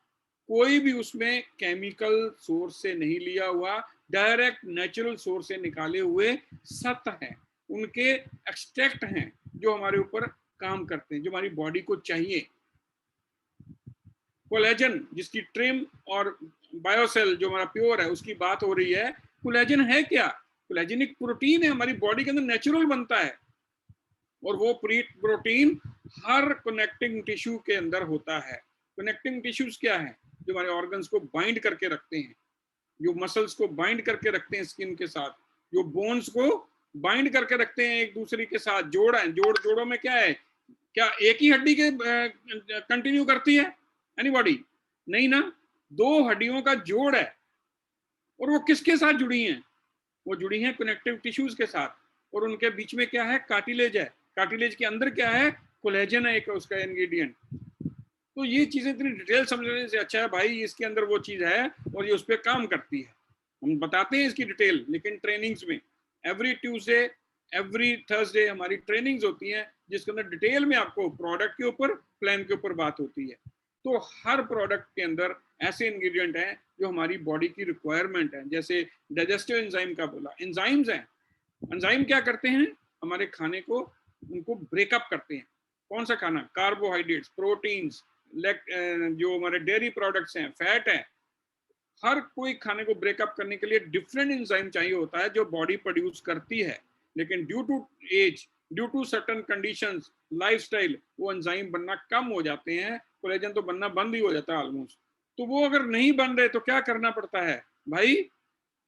कोई भी उसमें केमिकल सोर्स से नहीं लिया हुआ, डायरेक्ट नेचुरल सोर्स से निकाले हुए सत्य हैं, उनके एक्सट्रैक्ट हैं जो हमारे ऊपर काम करते हैं, जो हमारी बॉडी को चाहिए। कोलेजन, जिसकी ट्रिम और बायोसेल जो हमारा प्योर है उसकी बात हो रही है। कोलेजन है क्या, कोलेजन एक प्रोटीन है, हमारी बॉडी के अंदर नेचुरल बनता है, और वो प्रोटीन हर कनेक्टिंग टिश्यू के अंदर होता है। कनेक्टिंग टिश्यूज क्या है, जो हमारे ऑर्गन्स को बाइंड करके रखते हैं, जो मसल्स को बाइंड करके रखते हैं स्किन के साथ, जो बोन्स को बाइंड करके रखते हैं एक दूसरे के साथ। जोड़ है, जोड़ों में क्या है, क्या एक ही हड्डी के कंटिन्यू करती है एनीबॉडी? नहीं ना, दो हड्डियों का जोड़ है, और वो किसके साथ जुड़ी हैं, वो जुड़ी हैं कनेक्टिव टिश्यूज के साथ, और उनके बीच में क्या है, कार्टिलेज है। कार्टिलेज के अंदर क्या है, कोलेजन है एक उसका इंग्रेडिएंट। तो ये चीजें इतनी डिटेल समझने से अच्छा है भाई, इसके अंदर वो चीज है और ये उस पर काम करती है। हम बताते हैं इसकी डिटेल, लेकिन ट्रेनिंग्स में एवरी ट्यूसडे एवरी थर्सडे हमारी ट्रेनिंग्स होती हैं, जिसके अंदर डिटेल में आपको प्रोडक्ट के ऊपर, प्लान के ऊपर बात होती है। तो हर प्रोडक्ट के अंदर ऐसे इंग्रेडिएंट हैं जो हमारी बॉडी की रिक्वायरमेंट है। जैसे डाइजेस्टिव एंजाइम का बोला, एंजाइम्स हैं, एंजाइम क्या करते हैं, हमारे खाने को उनको ब्रेकअप करते हैं। कौन सा खाना, कार्बोहाइड्रेट्स, प्रोटीन्स, जो हमारे डेयरी प्रोडक्ट्स हैं, फैट है, हर कोई खाने को ब्रेकअप करने के लिए डिफरेंट एंजाइम चाहिए होता है जो बॉडी प्रोड्यूस करती है। लेकिन due to age, due to certain conditions, lifestyle, वो एंजाइम बनना कम हो जाते हैं, कोलेजन तो बनना बंद ही हो जाता है ऑलमोस्ट। तो वो अगर नहीं बन रहे तो क्या करना पड़ता है भाई,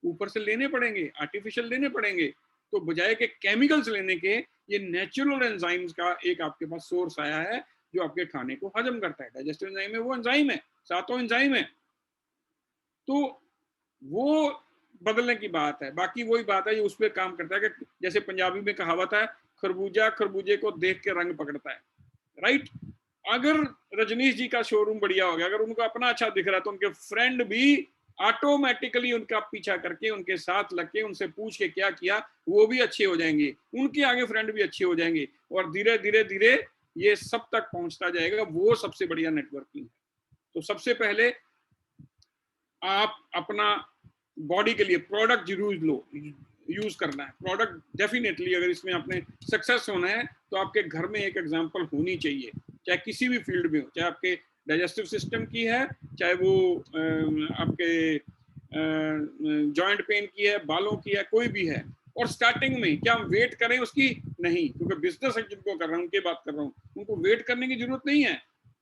ऊपर से लेने पड़ेंगे, आर्टिफिशियल लेने पड़ेंगे। तो बजाय के केमिकल्स लेने के, ये नेचुरल एंजाइम्स का एक आपके पास सोर्स आया है जो आपके खाने को हजम करता है। डाइजेस्टिव एंजाइम है, वो एंजाइम है, सातों एंजाइम है। तो वो बदलने की बात है। बाकी वही बात है, ये उस पर काम करता है कि जैसे पंजाबी में कहावत है, खरबूजा खरबूजे को देख के रंग पकड़ता है, राइट। अगर रजनीश जी का शोरूम बढ़िया हो गया, अगर उनको अपना अच्छा दिख रहा है, तो उनके फ्रेंड भी ऑटोमेटिकली उनका पीछा करके, उनके साथ लग के, उनसे पूछ के क्या किया, वो भी अच्छे हो जाएंगे, उनके आगे फ्रेंड भी अच्छे हो जाएंगे, और धीरे धीरे धीरे ये सब तक पहुंचता जाएगा। वो सबसे बढ़िया नेटवर्किंग है। तो सबसे पहले आप अपना बॉडी के लिए प्रोडक्ट जरूर लो, यूज करना है प्रोडक्ट डेफिनेटली। अगर इसमें आपने सक्सेस होना है तो आपके घर में एक एग्जांपल होनी चाहिए, चाहे किसी भी फील्ड में हो, चाहे आपके डाइजेस्टिव सिस्टम की है, चाहे वो आपके जॉइंट पेन की है, बालों की है, कोई भी है। और स्टार्टिंग में क्या हम वेट करें उसकी, नहीं, क्योंकि बिजनेस जिनको कर रहा हूँ, उनकी बात कर रहा हूँ, उनको वेट करने की जरूरत नहीं है।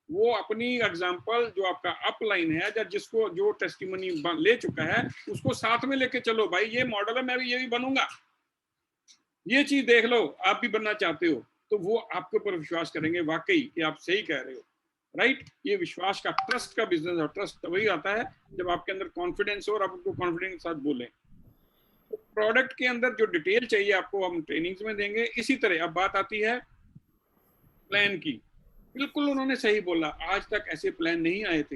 वो अपनी एग्जाम्पल जो आपका अपलाइन है, या जिसको जो टेस्टिमनी ले चुका है, उसको साथ में लेके चलो, भाई ये मॉडल है, मैं भी ये भी बनूंगा, ये चीज देख लो, आप भी बनना चाहते हो, तो वो आपके ऊपर विश्वास करेंगे वाकई कि आप सही कह रहे हो, राइट। ये विश्वास का, ट्रस्ट का बिजनेस है। ट्रस्ट वही आता है जब आपके अंदर कॉन्फिडेंस हो और आप उनको कॉन्फिडेंस के साथ बोलें। तो प्रोडक्ट के अंदर जो डिटेल चाहिए आपको, हम ट्रेनिंग्स में देंगे। इसी तरह अब बात आती है प्लान की। बिल्कुल उन्होंने सही बोला, आज तक ऐसे प्लान नहीं आए थे।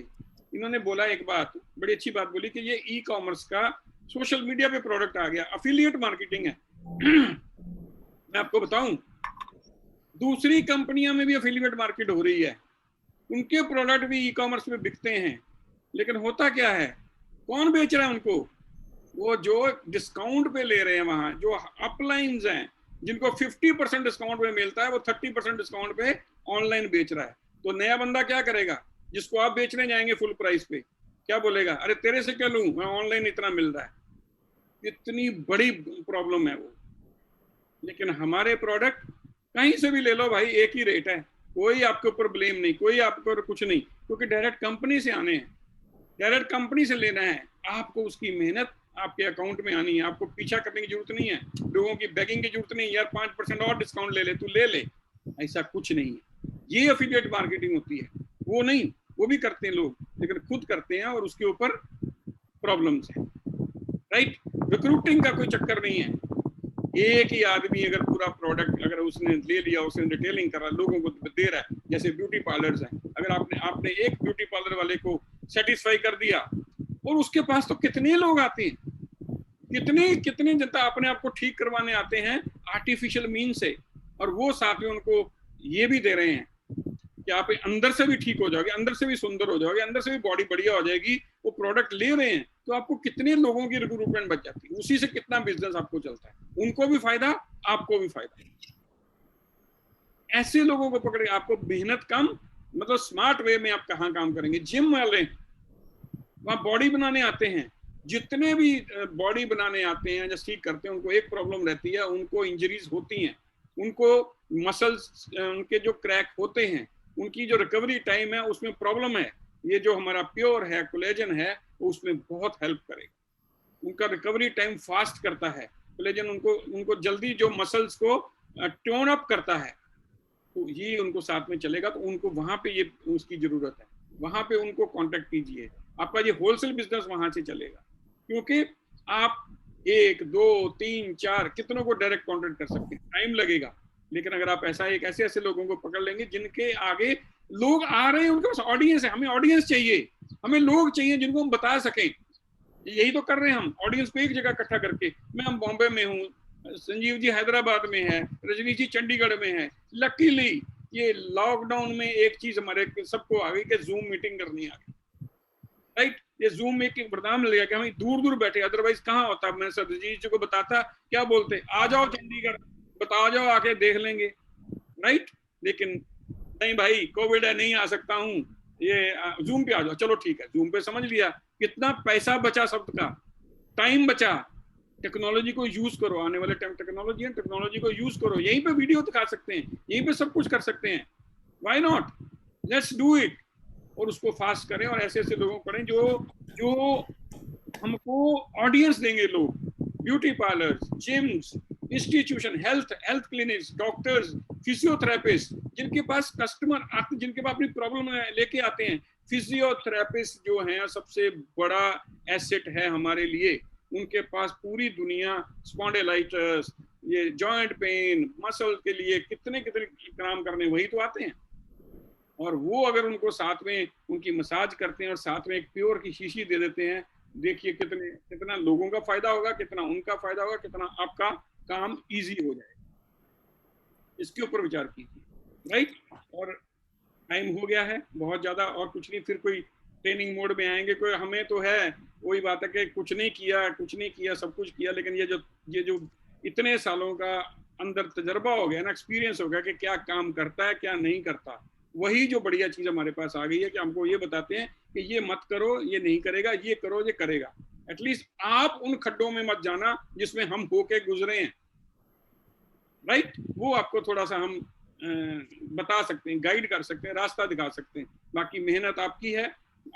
इन्होंने बोला एक बात, बड़ी अच्छी बात बोली कि ये ई कॉमर्स का सोशल मीडिया पे प्रोडक्ट आ गया, अफिलिएट मार्केटिंग है। मैं आपको बताऊं, दूसरी कंपनियां में भी अफिलिएट मार्केट हो रही है, उनके प्रोडक्ट भी ई कॉमर्स में बिकते हैं। लेकिन होता क्या है, कौन बेच रहा है उनको, वो जो डिस्काउंट पे ले रहे हैं, वहां जो अपलाइंस हैं जिनको 50% डिस्काउंट पे मिलता है, वो 30% डिस्काउंट पे ऑनलाइन बेच रहा है। तो नया बंदा क्या करेगा, जिसको आप बेचने जाएंगे फुल प्राइस पे, क्या बोलेगा, अरे तेरे से क्या लूं, मैं ऑनलाइन इतना मिल रहा है। इतनी बड़ी प्रॉब्लम है वो। लेकिन हमारे प्रोडक्ट कहीं से भी ले लो भाई, एक ही रेट है, कोई आपके ऊपर ब्लेम नहीं, कोई आपके ऊपर कुछ नहीं, क्योंकि डायरेक्ट कंपनी से आने हैं, डायरेक्ट कंपनी से लेना है। आपको उसकी मेहनत आपके अकाउंट में आनी है, आपको पीछा करने की जरूरत नहीं है, लोगों की बेगिंग की जरूरत नहीं, यार 5% और डिस्काउंट ले ले, तू ले ले, ऐसा कुछ नहीं है। ये एफिलिएट मार्केटिंग होती है। वो नहीं, वो भी करते हैं लोग, लेकिन खुद करते हैं और उसके ऊपर प्रॉब्लम्स है, राइट। रिक्रूटिंग का कोई चक्कर नहीं है। एक ही आदमी अगर पूरा प्रोडक्ट अगर उसने ले लिया, उसने डिटेलिंग करा, लोगों को दे रहा है, जैसे ब्यूटी पार्लर्स हैं, अगर आपने एक ब्यूटी पार्लर वाले को सेटिस्फाई कर दिया, और उसके पास तो कितने लोग आते हैं, कितने जनता अपने आप को ठीक करवाने आते हैं आर्टिफिशियल मीन से, और वो साथ में उनको ये भी दे रहे हैं कि आप अंदर से भी ठीक हो जाओगे, अंदर से भी सुंदर हो जाओगे, अंदर से भी बॉडी बढ़िया हो जाएगी। वो प्रोडक्ट ले रहे हैं, तो आपको कितने लोगों की रिक्रूटमेंट बच जाती है, उसी से कितना बिजनेस आपको चलता है, उनको भी फायदा, आपको भी फायदा। ऐसे लोगों को पकड़े, आपको मेहनत कम, मतलब स्मार्ट वे में आप कहाँ काम करेंगे। जिम वाले वहां बॉडी बनाने आते हैं, जितने भी बॉडी बनाने आते हैं या ठीक करते हैं, उनको एक प्रॉब्लम रहती है, उनको इंजरीज होती हैं, उनको मसल्स उनके जो क्रैक होते हैं, उनकी जो रिकवरी टाइम है उसमें प्रॉब्लम है। ये जो हमारा प्योर है, कोलेजन है, वो उसमें बहुत हेल्प करेगा, उनका रिकवरी टाइम फास्ट करता है। कोलेजन उनको जल्दी जो मसल्स को ट्यून अप करता है, तो ये उनको साथ में चलेगा। तो उनको वहां पे ये उसकी जरूरत है, वहां पे उनको कांटेक्ट कीजिए। आपका ये होलसेल बिजनेस वहां से चलेगा, क्योंकि आप 1, 2, 3, 4 कितनों को डायरेक्ट कांटेक्ट कर सकते हैं, टाइम लगेगा। लेकिन अगर आप ऐसे लोगों को पकड़ लेंगे जिनके आगे लोग आ रहे हैं, उनके पास ऑडियंस है। हमें ऑडियंस चाहिए, हमें लोग चाहिए जिनको हम बता सकें। यही तो कर रहे हैं हम, ऑडियंस को एक जगह इकट्ठा करके। मैं बॉम्बे में हूँ, संजीव जी हैदराबाद में है, रजनीश जी चंडीगढ़ में है। लकीली ये लॉकडाउन में एक चीज हमारे सबको आ गई कि जूम मीटिंग करनी आ गई। राइट। ये जूम एक वरदान मिल गया कि हम दूर दूर बैठे, अदरवाइज कहाँ होता। मैं सदजीत जी को बताता, क्या बोलते, आ जाओ चंडीगढ़, बता जाओ, आके देख लेंगे, राइट। लेकिन नहीं भाई, कोविड है, नहीं आ सकता हूँ, ये जूम पे आ जाओ, चलो ठीक है, जूम पे। समझ लिया कितना पैसा बचा सबका, टाइम बचा। टेक्नोलॉजी को यूज करो, आने वाले टाइम टेक्नोलॉजी है, टेक्नोलॉजी को यूज करो। यहीं पे वीडियो दिखा सकते हैं, यहीं पे सब कुछ कर सकते हैं, why not, let's do it. और उसको फास्ट करें और ऐसे ऐसे लोगों को करें जो हमको ऑडियंस देंगे। लोग, beauty parlours, gyms, institution, health clinics, doctors, physiotherapist, जिनके पास कस्टमर आते, जिनके पास अपनी प्रॉब्लम लेके आते हैं। फिजियोथेरेपिस्ट जो हैं सबसे बड़ा एसेट है हमारे लिए। उनके पास पूरी दुनिया, स्पॉन्डिलाइटिस, ये जॉइंट पेन, मसल के लिए कितने कितने काम करने वही तो आते हैं। और वो अगर उनको साथ में उनकी मसाज करते हैं और साथ में एक प्योर की शीशी दे देते हैं, देखिए कितना लोगों का फायदा होगा, कितना उनका फायदा होगा, कितना आपका काम इजी हो जाएगा। इसके ऊपर विचार कीजिए, राइट। और टाइम हो गया है बहुत ज्यादा, और कुछ नहीं, फिर कोई ट्रेनिंग मोड में आएंगे। कोई हमें तो है वही बात है कि कुछ नहीं किया, सब कुछ किया, लेकिन ये जो इतने सालों का अंदर तजर्बा हो गया ना, एक्सपीरियंस हो गया कि क्या काम करता है, क्या नहीं करता, वही जो बढ़िया चीज हमारे पास आ गई है कि हमको ये बताते हैं कि ये मत करो, ये नहीं करेगा, ये करो, ये करेगा। एटलीस्ट आप उन खड्डों में मत जाना जिसमें हम होके गुजरे हैं, राइट। वो आपको थोड़ा सा हम बता सकते हैं, गाइड कर सकते हैं, रास्ता दिखा सकते हैं। बाकी मेहनत आपकी है,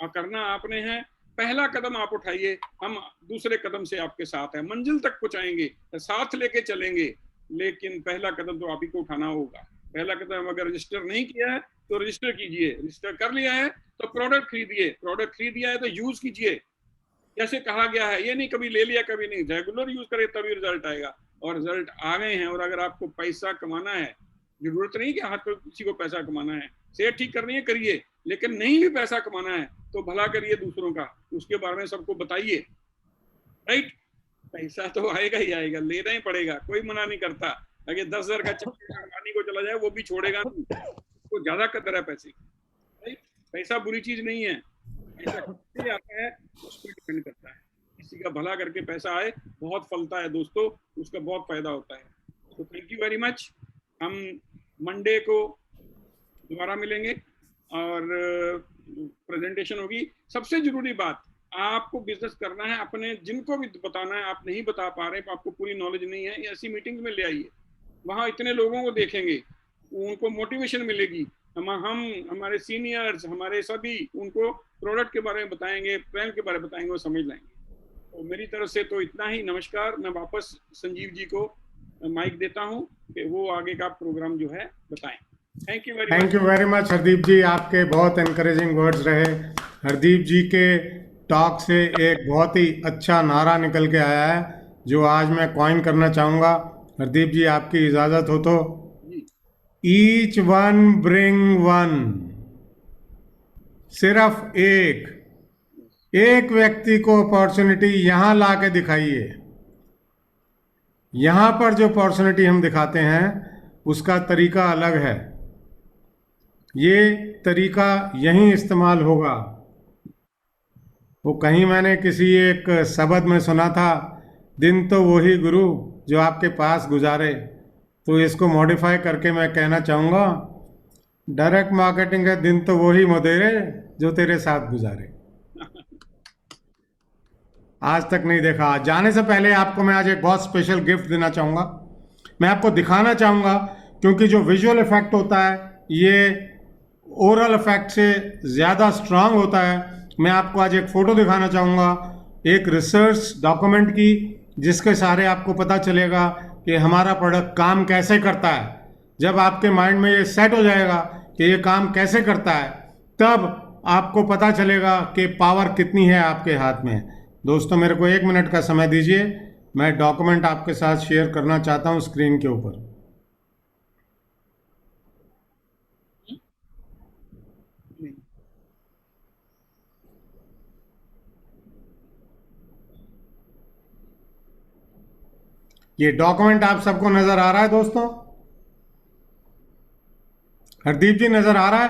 करना आपने है। पहला कदम आप उठाइए, हम दूसरे कदम से आपके साथ है, मंजिल तक पहुंचाएंगे, साथ लेके चलेंगे, लेकिन पहला कदम तो आप ही को उठाना होगा। पहला कदम अगर रजिस्टर नहीं किया है तो रजिस्टर कीजिए, रजिस्टर कर लिया है तो प्रोडक्ट खरीदिए, प्रोडक्ट खरीद लिया है तो यूज कीजिए। जैसे कहा गया है, ये नहीं कभी ले लिया कभी नहीं, रेगुलर यूज करे तभी रिजल्ट आएगा। और रिजल्ट आ गए हैं। और अगर आपको पैसा कमाना है, जरूरत नहीं कि हाथ पर किसी को पैसा कमाना है, सेहत ठीक करनी है करिए, लेकिन नहीं भी पैसा कमाना है तो भला करिए दूसरों का, उसके बारे में सबको बताइए, राइट। पैसा तो आएगा ही आएगा, लेना ही पड़ेगा, कोई मना नहीं करता। अगर 10,000 का चक्कर अंबानी को चला जाए वो भी छोड़ेगा नहीं, उसको ज्यादा कदर है पैसे की, राइट। पैसा बुरी चीज नहीं है, पैसा किससे आता है उस पर डिपेंड करता है। किसी का भला करके पैसा आए, बहुत फलता है दोस्तों, उसका बहुत फायदा होता है। तो थैंक यू वेरी मच। हम मंडे को दोबारा मिलेंगे और प्रेजेंटेशन होगी। सबसे जरूरी बात, आपको बिजनेस करना है, अपने जिनको भी बताना है, आप नहीं बता पा रहे, आपको पूरी नॉलेज नहीं है, ऐसी मीटिंग्स में ले आइए, वहाँ इतने लोगों को देखेंगे, उनको मोटिवेशन मिलेगी। हम हमारे सीनियर्स, हमारे सभी उनको प्रोडक्ट के बारे में बताएंगे, प्लान के बारे में बताएंगे, वो समझ लेंगे। तो मेरी तरफ से तो इतना ही। नमस्कार। मैं वापस संजीव जी को माइक देता हूं कि वो आगे का प्रोग्राम जो है बताएं। Thank you very much Hardeep ji, आपके बहुत एनकरेजिंग वर्ड्स रहे। हरदीप जी के टॉक से एक बहुत ही अच्छा नारा निकल के आया है जो आज मैं कॉइन करना चाहूँगा। हरदीप जी, आपकी इजाज़त हो तो, ईच वन ब्रिंग वन, सिर्फ एक व्यक्ति को अपॉर्चुनिटी यहाँ ला के दिखाइए। यहाँ पर जो अपॉर्चुनिटी हम दिखाते हैं उसका तरीका अलग है, ये तरीका यहीं इस्तेमाल होगा। वो कहीं मैंने किसी एक शब्द में सुना था, दिन तो वही गुरु जो आपके पास गुजारे। तो इसको मॉडिफाई करके मैं कहना चाहूँगा, डायरेक्ट मार्केटिंग का दिन तो वही मुदेरे जो तेरे साथ गुजारे। आज तक नहीं देखा। जाने से पहले आपको मैं आज एक बहुत स्पेशल गिफ्ट देना चाहूँगा। मैं आपको दिखाना चाहूँगा, क्योंकि जो विजुअल इफेक्ट होता है ये ओरल इफेक्ट से ज़्यादा स्ट्रांग होता है। मैं आपको आज एक फ़ोटो दिखाना चाहूँगा, एक रिसर्च डॉक्यूमेंट की, जिसके सहारे आपको पता चलेगा कि हमारा प्रोडक्ट काम कैसे करता है। जब आपके माइंड में ये सेट हो जाएगा कि ये काम कैसे करता है, तब आपको पता चलेगा कि पावर कितनी है आपके हाथ में। दोस्तों, मेरे को 1 मिनट का समय दीजिए, मैं डॉक्यूमेंट आपके साथ शेयर करना चाहता हूँ स्क्रीन के ऊपर। ये डॉक्यूमेंट आप सबको नजर आ रहा है दोस्तों? हरदीप जी, नजर आ रहा है?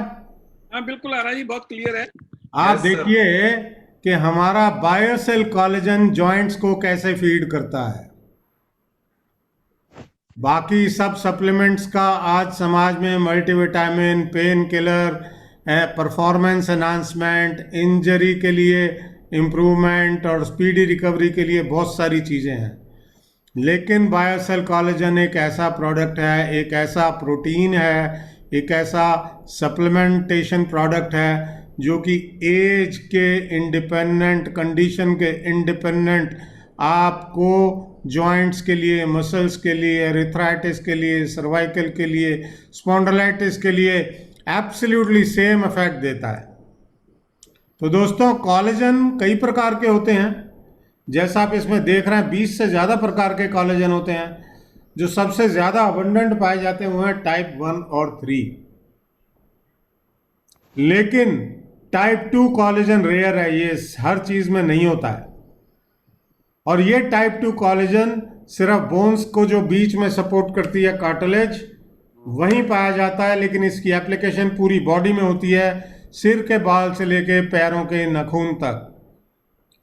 हाँ बिल्कुल आ रहा है जी, बहुत क्लियर है। आप देखिए कि हमारा बायोसेल कोलेजन जॉइंट्स को कैसे फीड करता है। बाकी सब सप्लीमेंट्स का आज समाज में multivitamin, pain killer, performance enhancement, injury के लिए इम्प्रूवमेंट और स्पीडी रिकवरी के लिए बहुत सारी चीज़ें हैं, लेकिन बायोसेल कोलेजन एक ऐसा प्रोडक्ट है, एक ऐसा प्रोटीन है, एक ऐसा सप्लीमेंटेशन प्रोडक्ट है जो कि एज के इंडिपेंडेंट, कंडीशन के इंडिपेंडेंट आपको जॉइंट्स के लिए, मसल्स के लिए, एरिथ्राइटिस के लिए, सर्वाइकल के लिए, स्पॉन्डिलाइटिस के लिए एब्सोल्युटली सेम इफेक्ट देता है। तो दोस्तों, कोलेजन कई प्रकार के होते हैं, जैसा आप इसमें देख रहे हैं 20 से ज़्यादा प्रकार के कोलेजन होते हैं। जो सबसे ज़्यादा अबंडेंट पाए जाते हैं वो हैं टाइप 1 और 3, लेकिन टाइप 2 कोलेजन रेयर है, ये हर चीज़ में नहीं होता है। और ये टाइप 2 कोलेजन सिर्फ बोन्स को जो बीच में सपोर्ट करती है, कार्टिलेज, वहीं पाया जाता है, लेकिन इसकी एप्लीकेशन पूरी बॉडी में होती है, सिर के बाल से लेके पैरों के नाखून तक।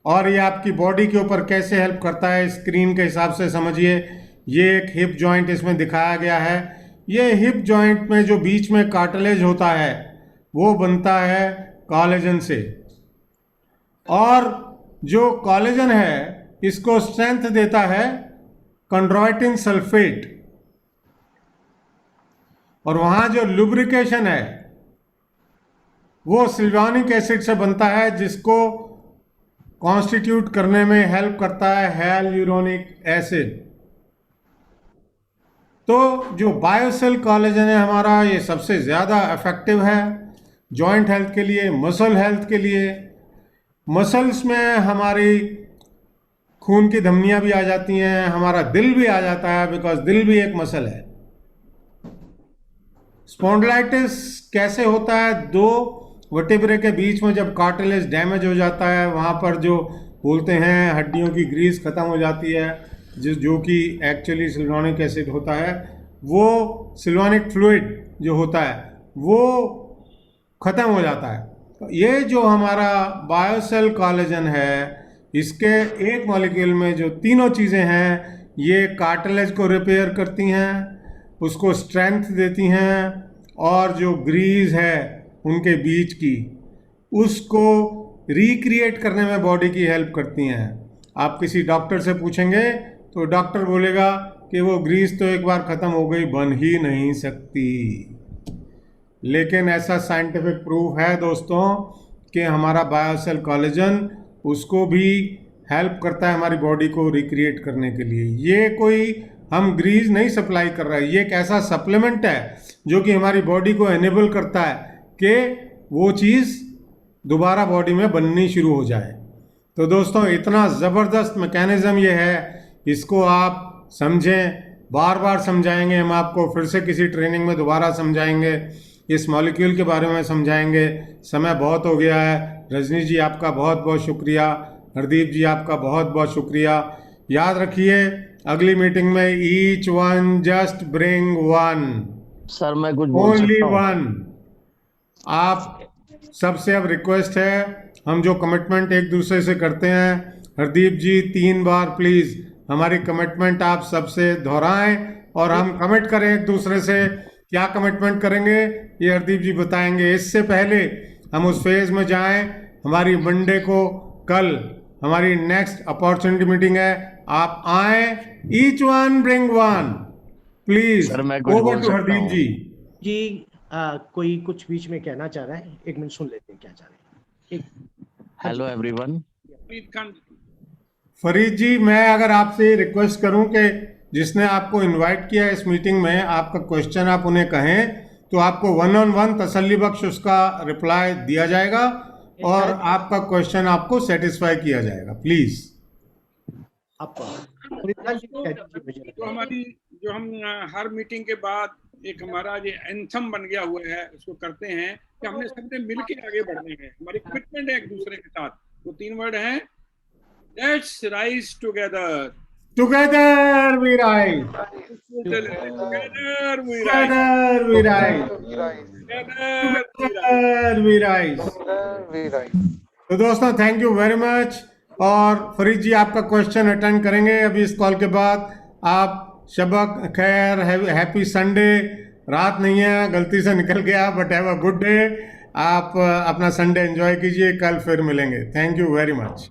और ये आपकी बॉडी के ऊपर कैसे हेल्प करता है, स्क्रीन के हिसाब से समझिए। ये एक हिप जॉइंट इसमें दिखाया गया है। ये हिप जॉइंट में जो बीच में कार्टिलेज होता है वो बनता है कोलेजन से, और जो कोलेजन है इसको स्ट्रेंथ देता है कंड्रोइटिन सल्फेट, और वहां जो लुब्रिकेशन है वो सिल्वानिक एसिड से बनता है, जिसको कॉन्स्टिट्यूट करने में हेल्प करता है हाइलुरोनिक एसिड। तो जो बायोसेल कोलेजन है हमारा, ये सबसे ज़्यादा इफेक्टिव है जॉइंट हेल्थ के लिए, मसल हेल्थ के लिए। मसल्स में हमारी खून की धमनियां भी आ जाती हैं, हमारा दिल भी आ जाता है, बिकॉज दिल भी एक मसल है। स्पॉन्डिलाइटिस कैसे होता है? दो वर्टेब्रे के बीच में जब कार्टिलेज डैमेज हो जाता है, वहाँ पर जो बोलते हैं हड्डियों की ग्रीस खत्म हो जाती है, जो कि एक्चुअली सिल्वानिक एसिड होता है, वो सिल्वानिक फ्लूइड जो होता है वो ख़त्म हो जाता है। तो ये जो हमारा बायोसेल कोलेजन है, इसके एक मॉलिक्यूल में जो तीनों चीज़ें हैं, ये कार्टिलेज को रिपेयर करती हैं, उसको स्ट्रेंथ देती हैं, और जो ग्रीस है उनके बीच की, उसको रिक्रिएट करने में बॉडी की हेल्प करती हैं। आप किसी डॉक्टर से पूछेंगे तो डॉक्टर बोलेगा कि वो ग्रीस तो एक बार ख़त्म हो गई, बन ही नहीं सकती। लेकिन ऐसा साइंटिफिक प्रूफ है दोस्तों कि हमारा बायोसेल कोलेजन उसको भी हेल्प करता है हमारी बॉडी को रिक्रिएट करने के लिए। ये कोई हम ग्रीस नहीं सप्लाई कर रहे हैं, ये एक ऐसा सप्लीमेंट है जो कि हमारी बॉडी को एनेबल करता है कि वो चीज़ दोबारा बॉडी में बननी शुरू हो जाए। तो दोस्तों, इतना ज़बरदस्त मैकेनिज़्म ये है, इसको आप समझें। बार बार समझाएंगे हम आपको, फिर से किसी ट्रेनिंग में दोबारा समझाएंगे, इस मॉलिक्यूल के बारे में समझाएंगे। समय बहुत हो गया है। रजनी जी आपका बहुत बहुत शुक्रिया, हरदीप जी आपका बहुत बहुत शुक्रिया। याद रखिए, अगली मीटिंग में each one just bring one, sir मैं कुछ बोल ओनली सकता हूँ? वन। आप सबसे अब रिक्वेस्ट है, हम जो कमिटमेंट एक दूसरे से करते हैं, हरदीप जी 3 बार प्लीज़ हमारी कमिटमेंट आप सबसे दोहराएं, और हम कमिट करें एक दूसरे से। क्या कमिटमेंट करेंगे ये हरदीप जी बताएंगे। इससे पहले हम उस फेज में जाएं, हमारी मंडे को, कल हमारी नेक्स्ट अपॉर्चुनिटी मीटिंग है, आप आए। Each one bring one, please. Sir, मैं कुछ ओवर बोल टू सकता हरदीप हूँ? जी कोई कुछ बीच में कहना चाह रहा है? 1 मिनट सुन लेते हैं क्या चाह रहे हैं। Hello everyone. फरीद जी, मैं अगर आपसे रिक्वेस्ट करूं कि जिसने आपको इनवाइट किया इस मीटिंग में, आपका क्वेश्चन आप उन्हें कहें तो आपको 1-on-1 तसल्ली बख्श उसका रिप्लाई दिया जाएगा, और आपका क्वेश्चन आपको सेटिस्फाई किया जाएगा। प्लीज आप तो हमारी जो हम हर मीटिंग के बाद एक हमारा ये एंथम बन गया हुआ है, उसको करते हैं कि हमने सबने मिलके आगे बढ़ने हैं। हमारी कमिटमेंट है एक दूसरे के साथ। वो 3 वर्ड हैं, let's rise together. Together we rise, together we rise, together we rise, together together we rise. तो दोस्तों थैंक यू वेरी मच। और फरीद जी आपका क्वेश्चन अटेंड करेंगे अभी इस कॉल के बाद। आप शबक खैर, हैप्पी संडे। रात नहीं है, गलती से निकल गया, but have a good day. आप अपना संडे एंजॉय कीजिए, कल फिर मिलेंगे। Thank you very much.